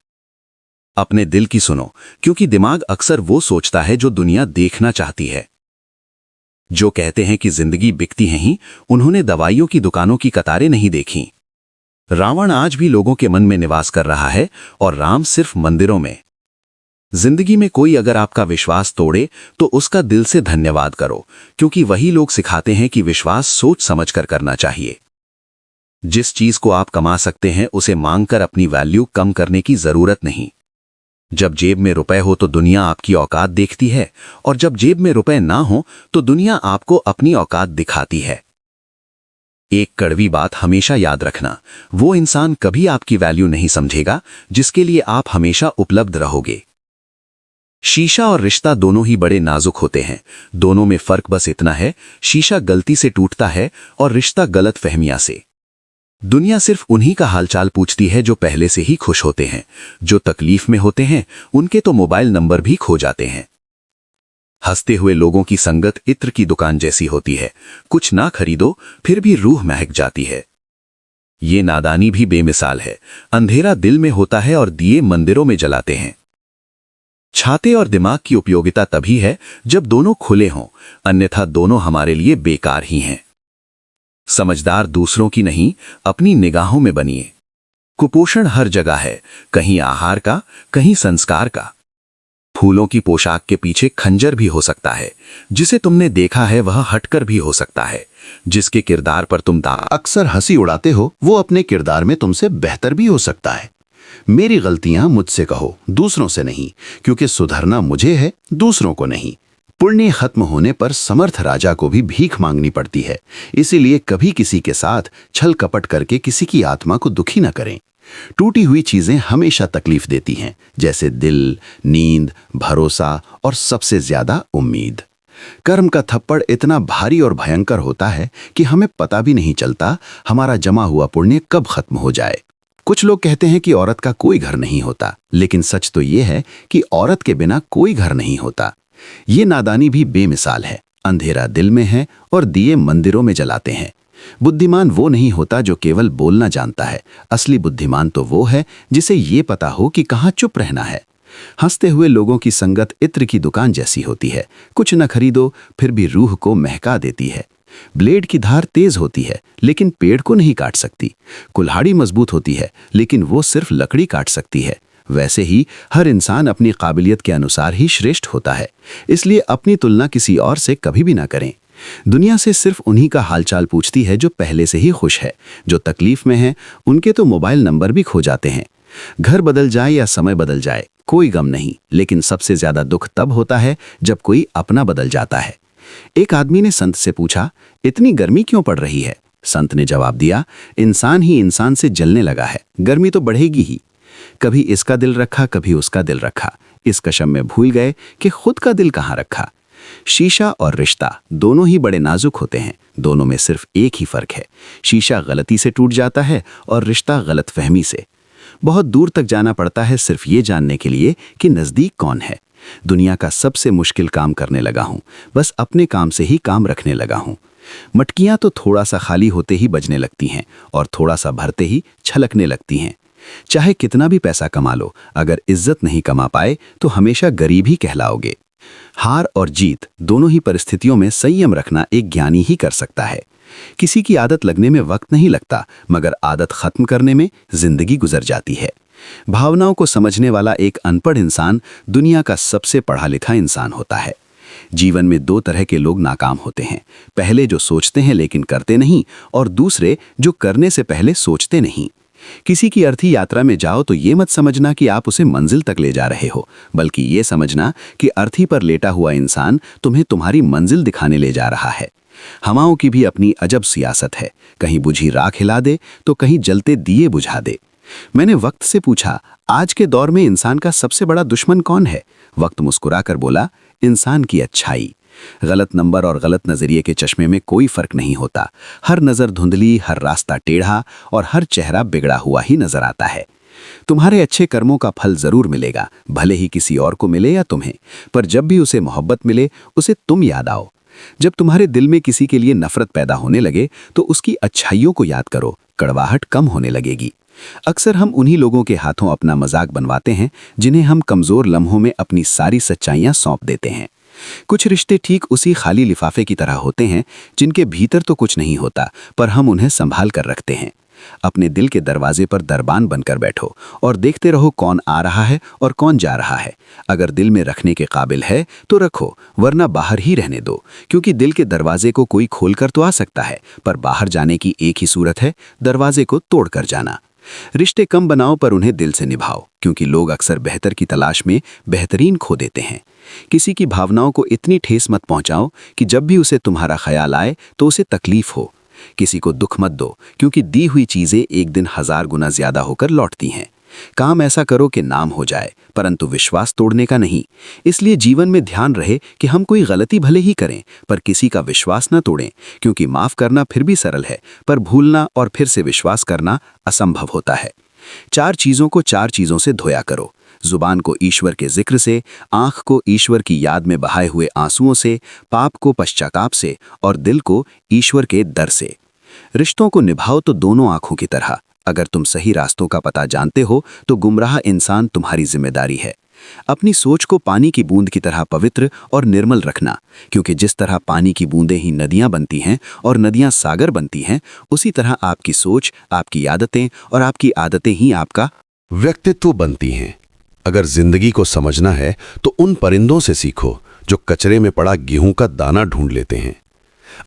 अपने दिल की सुनो, क्योंकि दिमाग अक्सर वो सोचता है जो दुनिया देखना चाहती है। जो कहते हैं कि जिंदगी बिकती है ही, उन्होंने दवाइयों की दुकानों की कतारें नहीं देखी। रावण आज भी लोगों के मन में निवास कर रहा है, और राम सिर्फ मंदिरों में। जिंदगी में कोई अगर आपका विश्वास तोड़े तो उसका दिल से धन्यवाद करो, क्योंकि वही लोग सिखाते हैं कि विश्वास सोच समझकर करना चाहिए। जिस चीज को आप कमा सकते हैं उसे मांगकर अपनी वैल्यू कम करने की जरूरत नहीं। जब जेब में रुपए हो तो दुनिया आपकी औकात देखती है, और जब जेब में रुपए ना हो तो दुनिया आपको अपनी औकात दिखाती है। एक कड़वी बात हमेशा याद रखना, वो इंसान कभी आपकी वैल्यू नहीं समझेगा जिसके लिए आप हमेशा उपलब्ध रहोगे। शीशा और रिश्ता दोनों ही बड़े नाजुक होते हैं। दोनों में फर्क बस इतना है, शीशा गलती से टूटता है और रिश्ता गलत फहमियां से। दुनिया सिर्फ उन्हीं का हालचाल पूछती है जो पहले से ही खुश होते हैं। जो तकलीफ में होते हैं उनके तो मोबाइल नंबर भी खो जाते हैं। हंसते हुए लोगों की संगत इत्र की दुकान जैसी होती है, कुछ ना खरीदो फिर भी रूह महक जाती है। ये नादानी भी बेमिसाल है। अंधेरा दिल में होता है और दिए मंदिरों में जलाते हैं। छाते और दिमाग की उपयोगिता तभी है जब दोनों खुले हों, अन्यथा दोनों हमारे लिए बेकार ही हैं। समझदार दूसरों की नहीं, अपनी निगाहों में बनिए। कुपोषण हर जगह है, कहीं आहार का, कहीं संस्कार का। फूलों की पोशाक के पीछे खंजर भी हो सकता है। जिसे तुमने देखा है वह हटकर भी हो सकता है। जिसके किरदार पर तुम अक्सर हंसी उड़ाते हो वो अपने किरदार में तुमसे बेहतर भी हो सकता है। मेरी गलतियां मुझसे कहो, दूसरों से नहीं, क्योंकि सुधरना मुझे है, दूसरों को नहीं। पुण्य खत्म होने पर समर्थ राजा को भी भीख मांगनी पड़ती है। इसीलिए कभी किसी के साथ छल कपट करके किसी की आत्मा को दुखी न करें। टूटी हुई चीजें हमेशा तकलीफ देती हैं, जैसे दिल, नींद, भरोसा और सबसे ज्यादा उम्मीद। कर्म का थप्पड़ इतना भारी और भयंकर होता है कि हमें पता भी नहीं चलता हमारा जमा हुआ पुण्य कब खत्म हो जाए। कुछ लोग कहते हैं कि औरत का कोई घर नहीं होता, लेकिन सच तो ये है कि औरत के बिना कोई घर नहीं होता। ये नादानी भी बेमिसाल है। अंधेरा दिल में है और दिए मंदिरों में जलाते हैं। बुद्धिमान वो नहीं होता जो केवल बोलना जानता है। असली बुद्धिमान तो वो है जिसे ये पता हो कि कहाँ चुप रहना है। हंसते हुए लोगों की संगत इत्र की दुकान जैसी होती है। कुछ न खरीदो फिर भी रूह को महका देती है। ब्लेड की धार तेज होती है लेकिन पेड़ को नहीं काट सकती। कुल्हाड़ी मजबूत होती है लेकिन वो सिर्फ लकड़ी काट सकती है। वैसे ही हर इंसान अपनी काबिलियत के अनुसार ही श्रेष्ठ होता है। इसलिए अपनी तुलना किसी और से कभी भी ना करें। दुनिया से सिर्फ उन्हीं का हालचाल पूछती है जो पहले से ही खुश है। जो तकलीफ में है उनके तो मोबाइल नंबर भी खो जाते हैं। घर बदल जाए या समय बदल जाए कोई गम नहीं, लेकिन सबसे ज्यादा दुख तब होता है जब कोई अपना बदल जाता है। एक आदमी ने संत से पूछा, इतनी गर्मी क्यों पड़ रही है? संत ने जवाब दिया, इंसान ही इंसान से जलने लगा है, गर्मी तो बढ़ेगी ही। कभी इसका दिल रखा, कभी उसका दिल रखा। इस कशम में भूल गए कि खुद का दिल कहाँ रखा। शीशा और रिश्ता दोनों ही बड़े नाजुक होते हैं। दोनों में सिर्फ एक ही फर्क है, शीशा गलती से टूट जाता है और रिश्ता गलतफहमी से। बहुत दूर तक जाना पड़ता है सिर्फ ये जानने के लिए कि नजदीक कौन है। दुनिया का सबसे मुश्किल काम करने लगा हूं, बस अपने काम से ही काम रखने लगा हूं। मटकियां तो थोड़ा सा खाली होते ही बजने लगती हैं और थोड़ा सा भरते ही छलकने लगती हैं। चाहे कितना भी पैसा कमा लो, अगर इज्जत नहीं कमा पाए तो हमेशा गरीब ही कहलाओगे। हार और जीत दोनों ही परिस्थितियों में संयम रखना एक ज्ञानी ही कर सकता है। किसी की आदत लगने में वक्त नहीं लगता, मगर आदत खत्म करने में जिंदगी गुजर जाती है। भावनाओं को समझने वाला एक अनपढ़ इंसान दुनिया का सबसे पढ़ा लिखा इंसान होता है। जीवन में दो तरह के लोग नाकाम होते हैं, पहले जो सोचते हैं लेकिन करते नहीं, और दूसरे जो करने से पहले सोचते नहीं। किसी की अर्थी यात्रा में जाओ तो ये मत समझना कि आप उसे मंजिल तक ले जा रहे हो, बल्कि ये समझना कि अर्थी पर लेटा हुआ इंसान तुम्हें तुम्हारी मंजिल दिखाने ले जा रहा है। हवाओं की भी अपनी अजब सियासत है, कहीं बुझी राख हिला दे तो कहीं जलते दिए बुझा दे। मैंने वक्त से पूछा, आज के दौर में इंसान का सबसे बड़ा दुश्मन कौन है? वक्त मुस्कुराकर बोला, इंसान की अच्छाई। गलत नंबर और गलत नजरिए के चश्मे में कोई फर्क नहीं होता। हर नजर धुंधली, हर रास्ता टेढ़ा और हर चेहरा बिगड़ा हुआ ही नजर आता है। तुम्हारे अच्छे कर्मों का फल जरूर मिलेगा, भले ही किसी और को मिले या तुम्हें, पर जब भी उसे मोहब्बत मिले उसे तुम याद आओ। जब तुम्हारे दिल में किसी के लिए नफरत पैदा होने लगे तो उसकी अच्छाइयों को याद करो, कड़वाहट कम होने लगेगी। अक्सर हम उन्हीं लोगों के हाथों अपना मजाक बनवाते हैं जिन्हें हम कमजोर लम्हों में अपनी सारी सच्चाइयां सौंप देते हैं। कुछ रिश्ते ठीक उसी खाली लिफाफे की तरह होते हैं जिनके भीतर तो कुछ नहीं होता, पर हम उन्हें संभाल कर रखते हैं। अपने दिल के दरवाजे पर दरबान बनकर बैठो और देखते रहो कौन आ रहा है और कौन जा रहा है। अगर दिल में रखने के काबिल है तो रखो, वरना बाहर ही रहने दो, क्योंकि दिल के दरवाजे को कोई खोलकर तो आ सकता है, पर बाहर जाने की एक ही सूरत है, दरवाजे को तोड़कर जाना। रिश्ते कम बनाओ पर उन्हें दिल से निभाओ, क्योंकि लोग अक्सर बेहतर की तलाश में बेहतरीन खो देते हैं। किसी की भावनाओं को इतनी ठेस मत पहुंचाओ कि जब भी उसे तुम्हारा ख्याल आए तो उसे तकलीफ हो। किसी को दुख मत दो, क्योंकि दी हुई चीजें एक दिन 1000 गुना ज्यादा होकर लौटती हैं। काम ऐसा करो कि नाम हो जाए, परंतु विश्वास तोड़ने का नहीं। इसलिए जीवन में ध्यान रहे कि हम कोई गलती भले ही करें, पर किसी का विश्वास न तोड़ें, क्योंकि माफ करना फिर भी सरल है, पर भूलना और फिर से विश्वास करना असंभव होता है। 4 चीजों को 4 चीजों से धोया करो। जुबान को ईश्वर के जिक्र से, आंख को ईश्वर की याद में बहाए हुए आंसुओं से, पाप को पश्चाताप से और दिल को ईश्वर के डर से। रिश्तों को निभाओ तो दोनों आंखों की तरह। अगर तुम सही रास्तों का पता जानते हो तो गुमराह इंसान तुम्हारी जिम्मेदारी है। अपनी सोच को पानी की बूंद की तरह पवित्र और निर्मल रखना, क्योंकि जिस तरह पानी की बूंदें ही नदियां बनती हैं और नदियां सागर बनती हैं, उसी तरह आपकी सोच, आपकी आदतें और आपकी आदतें ही आपका व्यक्तित्व बनती हैं। अगर जिंदगी को समझना है तो उन परिंदों से सीखो जो कचरे में पड़ा गेहूं का दाना ढूंढ लेते हैं।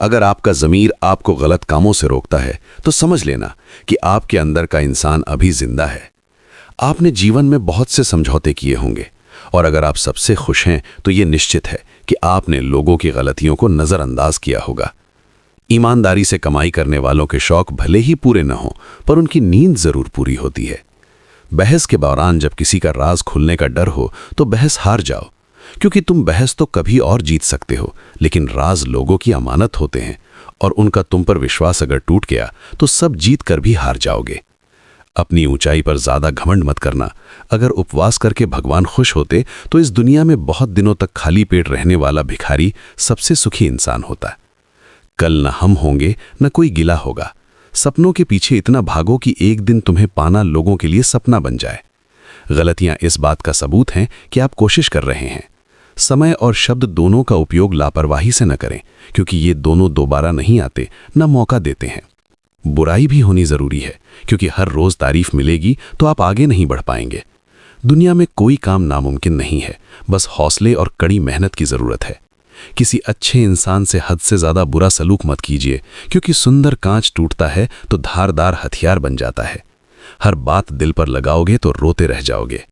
अगर आपका ज़मीर आपको गलत कामों से रोकता है तो समझ लेना कि आपके अंदर का इंसान अभी जिंदा है। आपने जीवन में बहुत से समझौते किए होंगे और अगर आप सबसे खुश हैं तो ये निश्चित है कि आपने लोगों की गलतियों को नज़रअंदाज किया होगा। ईमानदारी से कमाई करने वालों के शौक भले ही पूरे न हों, पर उनकी नींद ज़रूर पूरी होती है। बहस के दौरान जब किसी का राज खुलने का डर हो तो बहस हार जाओ, क्योंकि तुम बहस तो कभी और जीत सकते हो, लेकिन राज लोगों की अमानत होते हैं और उनका तुम पर विश्वास अगर टूट गया तो सब जीत कर भी हार जाओगे। अपनी ऊंचाई पर ज़्यादा घमंड मत करना। अगर उपवास करके भगवान खुश होते तो इस दुनिया में बहुत दिनों तक खाली पेट रहने वाला भिखारी सबसे सुखी इंसान होता। कल न हम होंगे न कोई गिला होगा। सपनों के पीछे इतना भागो कि एक दिन तुम्हें पाना लोगों के लिए सपना बन जाए। गलतियां इस बात का सबूत हैं कि आप कोशिश कर रहे हैं। समय और शब्द दोनों का उपयोग लापरवाही से न करें, क्योंकि ये दोनों दोबारा नहीं आते, न मौका देते हैं। बुराई भी होनी जरूरी है, क्योंकि हर रोज तारीफ मिलेगी तो आप आगे नहीं बढ़ पाएंगे। दुनिया में कोई काम नामुमकिन नहीं है, बस हौसले और कड़ी मेहनत की जरूरत है। किसी अच्छे इंसान से हद से ज्यादा बुरा सलूक मत कीजिए, क्योंकि सुंदर कांच टूटता है तो धारदार हथियार बन जाता है। हर बात दिल पर लगाओगे तो रोते रह जाओगे।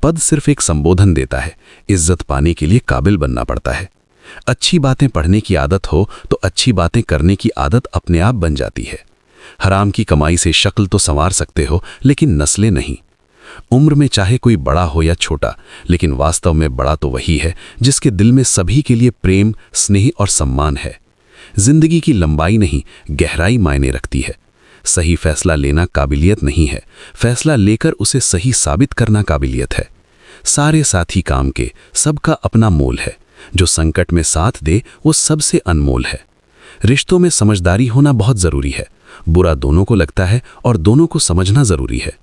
पद सिर्फ एक संबोधन देता है, इज्जत पाने के लिए काबिल बनना पड़ता है। अच्छी बातें पढ़ने की आदत हो तो अच्छी बातें करने की आदत अपने आप बन जाती है। हराम की कमाई से शक्ल तो संवार सकते हो, लेकिन नस्लें नहीं। उम्र में चाहे कोई बड़ा हो या छोटा, लेकिन वास्तव में बड़ा तो वही है जिसके दिल में सभी के लिए प्रेम, स्नेह और सम्मान है। जिंदगी की लंबाई नहीं, गहराई मायने रखती है। सही फैसला लेना काबिलियत नहीं है, फैसला लेकर उसे सही साबित करना काबिलियत है। सारे साथी काम के, सबका अपना मोल है। जो संकट में साथ दे वो सबसे अनमोल है। रिश्तों में समझदारी होना बहुत जरूरी है। बुरा दोनों को लगता है और दोनों को समझना जरूरी है।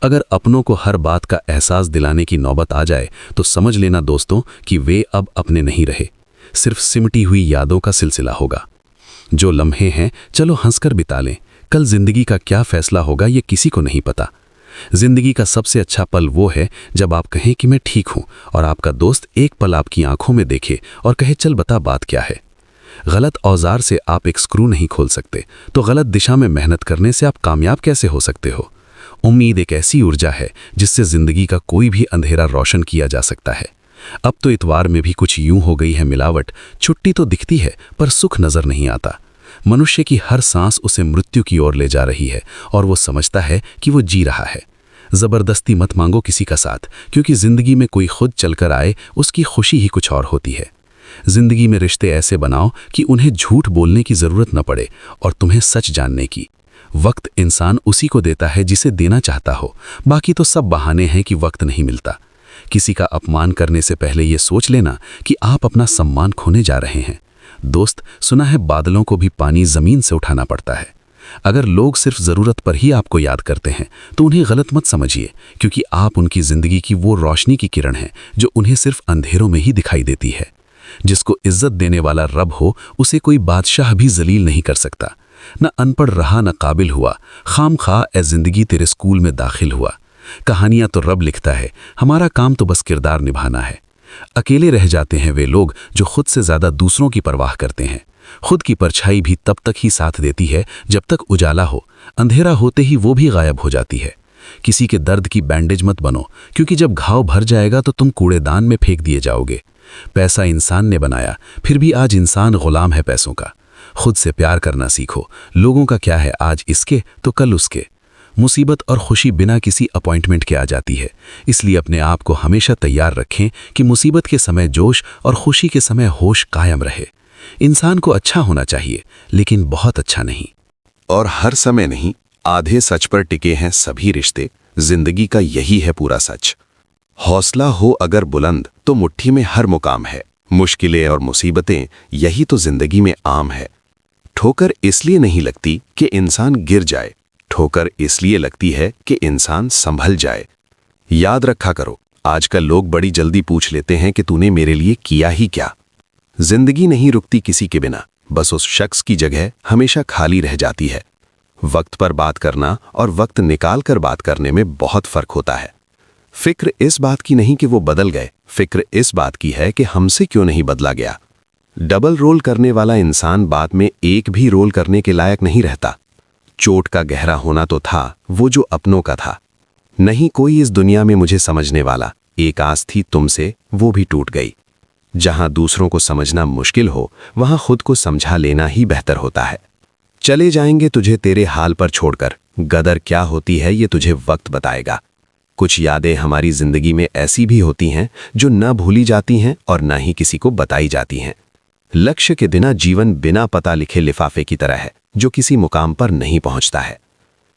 अगर अपनों को हर बात का एहसास दिलाने की नौबत आ जाए तो समझ लेना दोस्तों कि वे अब अपने नहीं रहे, सिर्फ सिमटी हुई यादों का सिलसिला होगा। जो लम्हे हैं चलो हंसकर बिता लें, कल जिंदगी का क्या फैसला होगा ये किसी को नहीं पता। जिंदगी का सबसे अच्छा पल वो है जब आप कहें कि मैं ठीक हूं और आपका दोस्त एक पल आपकी आंखों में देखे और कहे चल बता बात क्या है। गलत औजार से आप एक स्क्रू नहीं खोल सकते, तो गलत दिशा में मेहनत करने से आप कामयाब कैसे हो सकते हो। उम्मीद एक ऐसी ऊर्जा है जिससे जिंदगी का कोई भी अंधेरा रोशन किया जा सकता है। अब तो इतवार में भी कुछ यूं हो गई है मिलावट, छुट्टी तो दिखती है पर सुख नजर नहीं आता। मनुष्य की हर सांस उसे मृत्यु की ओर ले जा रही है और वो समझता है कि वो जी रहा है। जबरदस्ती मत मांगो किसी का साथ, क्योंकि जिंदगी में कोई खुद चलकर आए उसकी खुशी ही कुछ और होती है। जिंदगी में रिश्ते ऐसे बनाओ कि उन्हें झूठ बोलने की जरूरत न पड़े और तुम्हें सच जानने की। वक्त इंसान उसी को देता है जिसे देना चाहता हो, बाकी तो सब बहाने हैं कि वक्त नहीं मिलता। किसी का अपमान करने से पहले ये सोच लेना कि आप अपना सम्मान खोने जा रहे हैं। दोस्त, सुना है बादलों को भी पानी जमीन से उठाना पड़ता है। अगर लोग सिर्फ जरूरत पर ही आपको याद करते हैं तो उन्हें गलत मत समझिए, क्योंकि आप उनकी जिंदगी की वो रोशनी की किरण है जो उन्हें सिर्फ अंधेरों में ही दिखाई देती है। जिसको इज्जत देने वाला रब हो उसे कोई बादशाह भी जलील नहीं कर सकता। न अनपढ़ रहा न काबिल हुआ, खाम खा ए जिंदगी तेरे स्कूल में दाखिल हुआ। कहानियां तो रब लिखता है, हमारा काम तो बस किरदार निभाना है। अकेले रह जाते हैं वे लोग जो खुद से ज्यादा दूसरों की परवाह करते हैं। खुद की परछाई भी तब तक ही साथ देती है जब तक उजाला हो, अंधेरा होते ही वो भी गायब हो जाती है। किसी के दर्द की बैंडेज मत बनो, क्योंकि जब घाव भर जाएगा तो तुम कूड़ेदान में फेंक दिए जाओगे। पैसा इंसान ने बनाया, फिर भी आज इंसान गुलाम है पैसों का। खुद से प्यार करना सीखो। लोगों का क्या है, आज इसके तो कल उसके। मुसीबत और खुशी बिना किसी अपॉइंटमेंट के आ जाती है, इसलिए अपने आप को हमेशा तैयार रखें कि मुसीबत के समय जोश और खुशी के समय होश कायम रहे। इंसान को अच्छा होना चाहिए, लेकिन बहुत अच्छा नहीं। और हर समय नहीं, आधे सच पर टिके हैं सभी रिश्ते। जिंदगी का यही है पूरा सच। हौसला हो अगर बुलंद तो मुट्ठी में हर मुकाम है। मुश्किलें और मुसीबतें यही तो जिंदगी में आम है। ठोकर इसलिए नहीं लगती कि इंसान गिर जाए, ठोकर इसलिए लगती है कि इंसान संभल जाए। याद रखा करो, आजकल लोग बड़ी जल्दी पूछ लेते हैं कि तूने मेरे लिए किया ही क्या। जिंदगी नहीं रुकती किसी के बिना, बस उस शख्स की जगह हमेशा खाली रह जाती है। वक्त पर बात करना और वक्त निकाल कर बात करने में बहुत फर्क होता है। फिक्र इस बात की नहीं कि वो बदल गए, फिक्र इस बात की है कि हमसे क्यों नहीं बदला गया। डबल रोल करने वाला इंसान बाद में एक भी रोल करने के लायक नहीं रहता। चोट का गहरा होना तो था वो जो अपनों का था। नहीं कोई इस दुनिया में मुझे समझने वाला, एक आस थी तुमसे, वो भी टूट गई। जहां दूसरों को समझना मुश्किल हो वहां खुद को समझा लेना ही बेहतर होता है। चले जाएंगे तुझे तेरे हाल पर छोड़कर, गदर क्या होती है ये तुझे वक्त बताएगा। कुछ यादें हमारी जिंदगी में ऐसी भी होती हैं जो न भूली जाती हैं और न ही किसी को बताई जाती हैं। लक्ष्य के बिना जीवन बिना पता लिखे लिफाफे की तरह है जो किसी मुकाम पर नहीं पहुंचता है।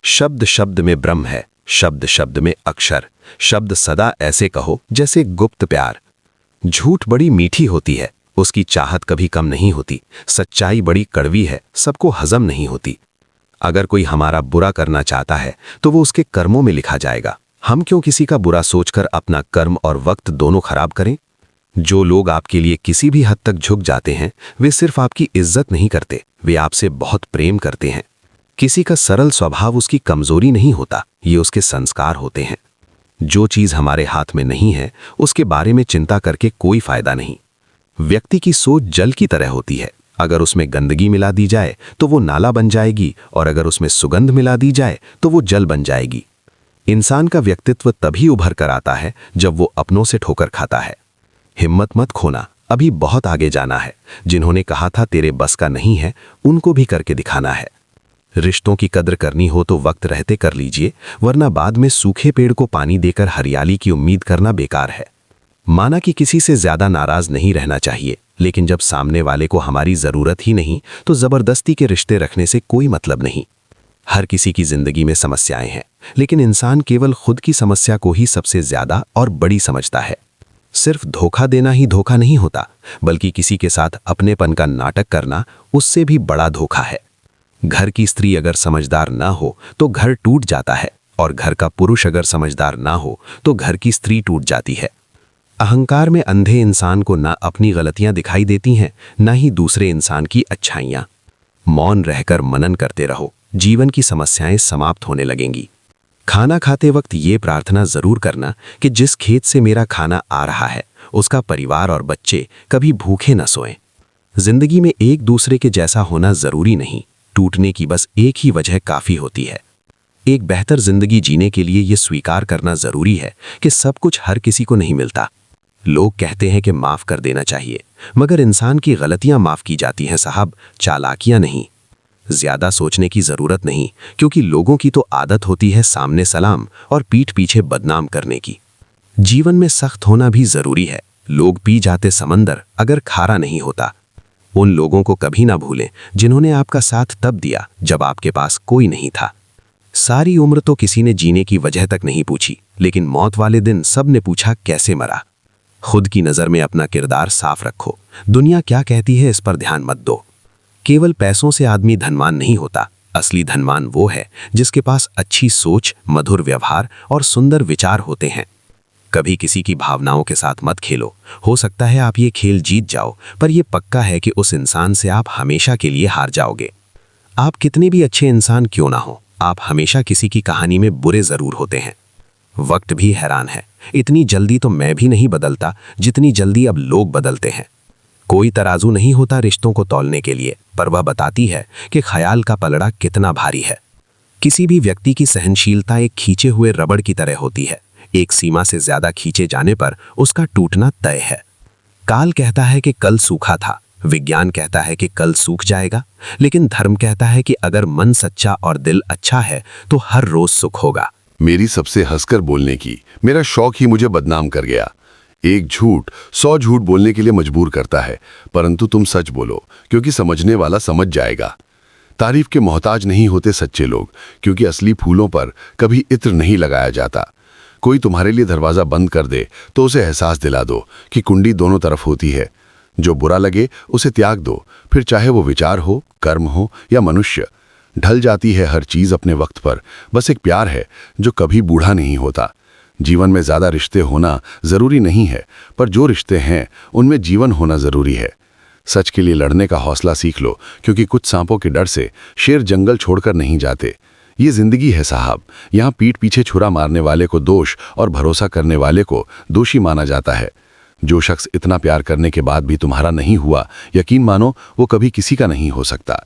शब्द शब्द में ब्रह्म है, शब्द शब्द में अक्षर। शब्द सदा ऐसे कहो जैसे गुप्त प्यार। झूठ बड़ी मीठी होती है, उसकी चाहत कभी कम नहीं होती। सच्चाई बड़ी कड़वी है, सबको हजम नहीं होती। अगर कोई हमारा बुरा करना चाहता है तो वो उसके कर्मों में लिखा जाएगा। हम क्यों किसी का बुरा सोचकर अपना कर्म और वक्त दोनों खराब करें। जो लोग आपके लिए किसी भी हद तक झुक जाते हैं वे सिर्फ आपकी इज्जत नहीं करते, वे आपसे बहुत प्रेम करते हैं। किसी का सरल स्वभाव उसकी कमजोरी नहीं होता, ये उसके संस्कार होते हैं। जो चीज हमारे हाथ में नहीं है उसके बारे में चिंता करके कोई फायदा नहीं। व्यक्ति की सोच जल की तरह होती है, अगर उसमें गंदगी मिला दी जाए तो वो नाला बन जाएगी और अगर उसमें सुगंध मिला दी जाए तो वो जल बन जाएगी। इंसान का व्यक्तित्व तभी उभर कर आता है जब वो अपनों से ठोकर खाता है। हिम्मत मत खोना, अभी बहुत आगे जाना है। जिन्होंने कहा था तेरे बस का नहीं है, उनको भी करके दिखाना है। रिश्तों की कद्र करनी हो तो वक्त रहते कर लीजिए, वरना बाद में सूखे पेड़ को पानी देकर हरियाली की उम्मीद करना बेकार है। माना कि किसी से ज्यादा नाराज नहीं रहना चाहिए, लेकिन जब सामने वाले को हमारी जरूरत ही नहीं तो जबरदस्ती के रिश्ते रखने से कोई मतलब नहीं। हर किसी की जिंदगी में समस्याएं हैं, लेकिन इंसान केवल खुद की समस्या को ही सबसे ज्यादा और बड़ी समझता है। सिर्फ धोखा देना ही धोखा नहीं होता, बल्कि किसी के साथ अपनेपन का नाटक करना उससे भी बड़ा धोखा है। घर की स्त्री अगर समझदार ना हो तो घर टूट जाता है, और घर का पुरुष अगर समझदार ना हो तो घर की स्त्री टूट जाती है। अहंकार में अंधे इंसान को ना अपनी गलतियां दिखाई देती हैं, ना ही दूसरे इंसान की अच्छाइयां। मौन रहकर मनन करते रहो, जीवन की समस्याएं समाप्त होने लगेंगी। खाना खाते वक्त ये प्रार्थना जरूर करना कि जिस खेत से मेरा खाना आ रहा है उसका परिवार और बच्चे कभी भूखे न सोएं। जिंदगी में एक दूसरे के जैसा होना जरूरी नहीं, टूटने की बस एक ही वजह काफी होती है। एक बेहतर जिंदगी जीने के लिए ये स्वीकार करना जरूरी है कि सब कुछ हर किसी को नहीं मिलता। लोग कहते हैं कि माफ कर देना चाहिए, मगर इंसान की गलतियां माफ की जाती हैं साहब, चालाकियां नहीं। ज्यादा सोचने की जरूरत नहीं, क्योंकि लोगों की तो आदत होती है सामने सलाम और पीठ पीछे बदनाम करने की। जीवन में सख्त होना भी जरूरी है। लोग पी जाते समंदर अगर खारा नहीं होता। उन लोगों को कभी ना भूलें जिन्होंने आपका साथ तब दिया जब आपके पास कोई नहीं था। सारी उम्र तो किसी ने जीने की वजह तक नहीं पूछी, लेकिन मौत वाले दिन सब ने पूछा कैसे मरा। खुद की नजर में अपना किरदार साफ रखो, दुनिया क्या कहती है इस पर ध्यान मत दो। केवल पैसों से आदमी धनवान नहीं होता, असली धनवान वो है जिसके पास अच्छी सोच, मधुर व्यवहार और सुंदर विचार होते हैं। कभी किसी की भावनाओं के साथ मत खेलो। हो सकता है आप ये खेल जीत जाओ, पर यह पक्का है कि उस इंसान से आप हमेशा के लिए हार जाओगे। आप कितने भी अच्छे इंसान क्यों ना हो, आप हमेशा किसी की कहानी में बुरे जरूर होते हैं। वक्त भी हैरान है, इतनी जल्दी तो मैं भी नहीं बदलता जितनी जल्दी अब लोग बदलते हैं। कोई तराजू नहीं होता रिश्तों को तौलने के लिए, पर वह बताती है कि ख्याल का पलड़ा कितना भारी है। किसी भी व्यक्ति की सहनशीलता एक खींचे हुए रबड़ की तरह होती है। एक सीमा से ज्यादा खींचे जाने पर उसका टूटना तय है। काल कहता है कि कल सूखा था, विज्ञान कहता है कि कल सूख जाएगा, लेकिन धर्म कहता है कि अगर मन सच्चा और दिल अच्छा है तो हर रोज सुख होगा। मेरी सबसे हंसकर बोलने की मेरा शौक ही मुझे बदनाम कर गया। एक झूठ 100 झूठ बोलने के लिए मजबूर करता है, परंतु तुम सच बोलो क्योंकि समझने वाला समझ जाएगा। तारीफ के मोहताज नहीं होते सच्चे लोग, क्योंकि असली फूलों पर कभी इत्र नहीं लगाया जाता। कोई तुम्हारे लिए दरवाजा बंद कर दे तो उसे एहसास दिला दो कि कुंडी दोनों तरफ होती है। जो बुरा लगे उसे त्याग दो, फिर चाहे वो विचार हो, कर्म हो या मनुष्य। ढल जाती है हर चीज अपने वक्त पर, बस एक प्यार है जो कभी बूढ़ा नहीं होता। जीवन में ज्यादा रिश्ते होना जरूरी नहीं है, पर जो रिश्ते हैं उनमें जीवन होना जरूरी है। सच के लिए लड़ने का हौसला सीख लो, क्योंकि कुछ सांपों के डर से शेर जंगल छोड़कर नहीं जाते। ये जिंदगी है साहब। यहाँ पीठ पीछे छुरा मारने वाले को दोष और भरोसा करने वाले को दोषी माना जाता है। जो शख्स इतना प्यार करने के बाद भी तुम्हारा नहीं हुआ, यकीन मानो वो कभी किसी का नहीं हो सकता।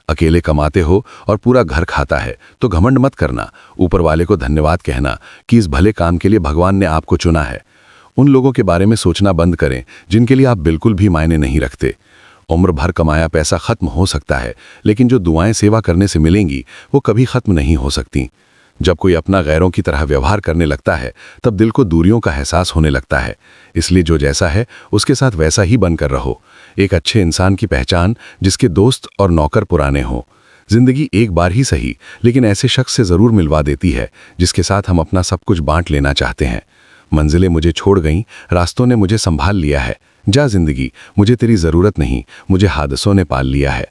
अकेले कमाते हो और पूरा घर खाता है तो घमंड मत करना, ऊपर वाले को धन्यवाद कहना कि इस भले काम के लिए भगवान ने आपको चुना है। उन लोगों के बारे में सोचना बंद करें जिनके लिए आप बिल्कुल भी मायने नहीं रखते। उम्र भर कमाया पैसा खत्म हो सकता है, लेकिन जो दुआएं सेवा करने से मिलेंगी वो कभी खत्म नहीं हो सकती। जब कोई अपना गैरों की तरह व्यवहार करने लगता है तब दिल को दूरियों का एहसास होने लगता है। इसलिए जो जैसा है उसके साथ वैसा ही बनकर रहो। एक अच्छे इंसान की पहचान जिसके दोस्त और नौकर पुराने हों। जिंदगी एक बार ही सही, लेकिन ऐसे शख्स से ज़रूर मिलवा देती है जिसके साथ हम अपना सब कुछ बांट लेना चाहते हैं। मंजिलें मुझे छोड़ गईं, रास्तों ने मुझे संभाल लिया है। जा जिंदगी, मुझे तेरी ज़रूरत नहीं, मुझे हादसों ने पाल लिया है।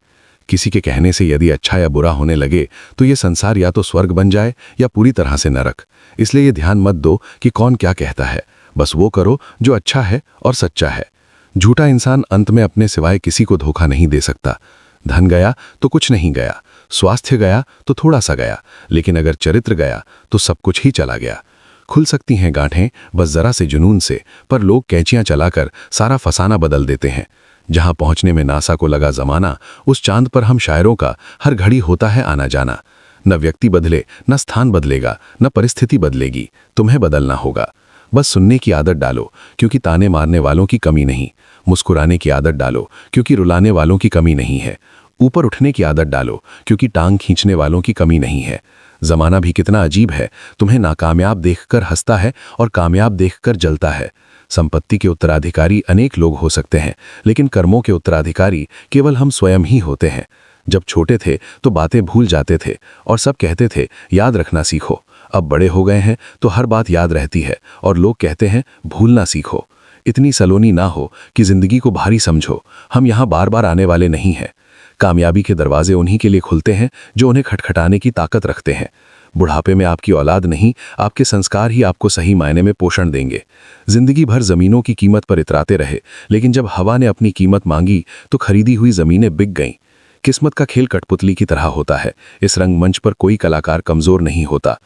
किसी के कहने से यदि अच्छा या बुरा होने लगे तो ये संसार या तो स्वर्ग बन जाए या पूरी तरह से नरक। इसलिए ये ध्यान मत दो कि कौन क्या कहता है, बस वो करो जो अच्छा है और सच्चा है। झूठा इंसान अंत में अपने सिवाय किसी को धोखा नहीं दे सकता। धन गया तो कुछ नहीं गया, स्वास्थ्य गया तो थोड़ा सा गया, लेकिन अगर चरित्र गया तो सब कुछ ही चला गया। खुल सकती हैं गांठें बस जरा से जुनून से, पर लोग कैंचियां चलाकर सारा फसाना बदल देते हैं। जहां पहुंचने में नासा को लगा जमाना, उस चांद पर हम शायरों का हर घड़ी होता है आना जाना। न व्यक्ति बदले, न स्थान बदलेगा, न परिस्थिति बदलेगी, तुम्हें बदलना होगा। बस सुनने की आदत डालो क्योंकि ताने मारने वालों की कमी नहीं। मुस्कुराने की आदत डालो क्योंकि रुलाने वालों की कमी नहीं है। ऊपर उठने की आदत डालो क्योंकि टांग खींचने वालों की कमी नहीं है। जमाना भी कितना अजीब है, तुम्हें नाकामयाब देखकर हंसता है और कामयाब देखकर जलता है। संपत्ति के उत्तराधिकारी अनेक लोग हो सकते हैं, लेकिन कर्मों के उत्तराधिकारी केवल हम स्वयं ही होते हैं। जब छोटे थे तो बातें भूल जाते थे और सब कहते थे याद रखना सीखो। अब बड़े हो गए हैं तो हर बात याद रहती है और लोग कहते हैं भूलना सीखो। इतनी सलोनी ना हो कि जिंदगी को भारी समझो। हम यहाँ बार बार आने वाले नहीं हैं। कामयाबी के दरवाजे उन्हीं के लिए खुलते हैं जो उन्हें खटखटाने की ताकत रखते हैं। बुढ़ापे में आपकी औलाद नहीं, आपके संस्कार ही आपको सही मायने में पोषण देंगे। जिंदगी भर जमीनों की कीमत पर इतराते रहे, लेकिन जब हवा ने अपनी कीमत मांगी तो खरीदी हुई जमीनें बिक गईं। किस्मत का खेल कठपुतली की तरह होता है। इस रंगमंच पर कोई कलाकार कमजोर नहीं होता।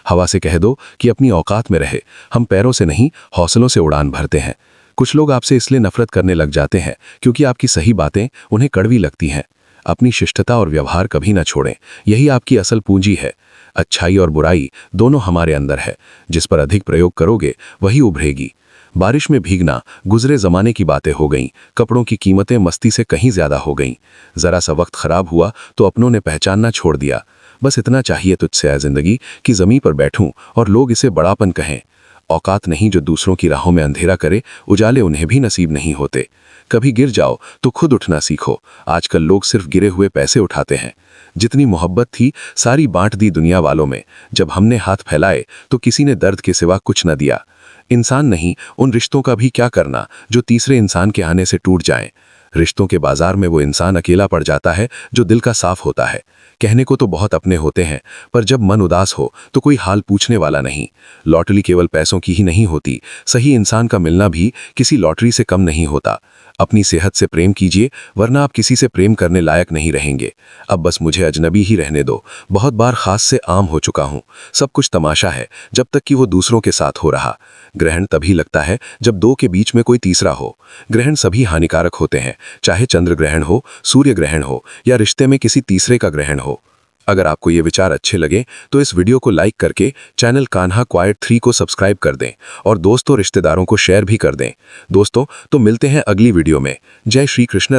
हवा से कह दो कि अपनी औकात में रहे। हम पैरों से नहीं, हौसलों से उड़ान भरते हैं। कुछ लोग आपसे इसलिए नफरत करने लग जाते हैं क्योंकि आपकी सही बातें उन्हें कड़वी लगती हैं। अपनी शिष्टता और व्यवहार कभी न छोड़ें, यही आपकी असल पूंजी है। अच्छाई और बुराई दोनों हमारे अंदर है। जिस पर अधिक प्रयोग करोगे वही उभरेगी। बारिश में भीगना गुजरे जमाने की बातें हो गईं। कपड़ों की कीमतें मस्ती से कहीं ज्यादा हो गईं। जरा सा वक्त खराब हुआ तो अपनों ने पहचानना छोड़ दिया। बस इतना चाहिए तुझसे है जिंदगी कि जमीन पर बैठूं और लोग इसे बड़ापन कहें। औकात नहीं जो दूसरों की राहों में अंधेरा करे, उजाले उन्हें भी नसीब नहीं होते। कभी गिर जाओ तो खुद उठना सीखो। आजकल लोग सिर्फ गिरे हुए पैसे उठाते हैं। जितनी मोहब्बत थी सारी बांट दी दुनिया वालों में। जब हमने हाथ फैलाए तो किसी ने दर्द के सिवा कुछ न दिया। इंसान नहीं, उन रिश्तों का भी क्या करना जो तीसरे इंसान के आने से टूट जाएं। रिश्तों के बाजार में वो इंसान अकेला पड़ जाता है जो दिल का साफ होता है। कहने को तो बहुत अपने होते हैं, पर जब मन उदास हो तो कोई हाल पूछने वाला नहीं। लॉटरी केवल पैसों की ही नहीं होती, सही इंसान का मिलना भी किसी लॉटरी से कम नहीं होता। अपनी सेहत से प्रेम कीजिए, वरना आप किसी से प्रेम करने लायक नहीं रहेंगे। अब बस मुझे अजनबी ही रहने दो। बहुत बार खास से आम हो चुका हूँ। सब कुछ तमाशा है जब तक कि वो दूसरों के साथ हो रहा। ग्रहण तभी लगता है जब दो के बीच में कोई तीसरा हो। ग्रहण सभी हानिकारक होते हैं, चाहे चंद्र ग्रहण हो, सूर्य ग्रहण हो या रिश्ते में किसी तीसरे का ग्रहण हो। अगर आपको ये विचार अच्छे लगे तो इस वीडियो को लाइक करके चैनल कान्हा क्वाइट 3 को सब्सक्राइब कर दें और दोस्तों रिश्तेदारों को शेयर भी कर दें। दोस्तों तो मिलते हैं अगली वीडियो में। जय श्री कृष्ण।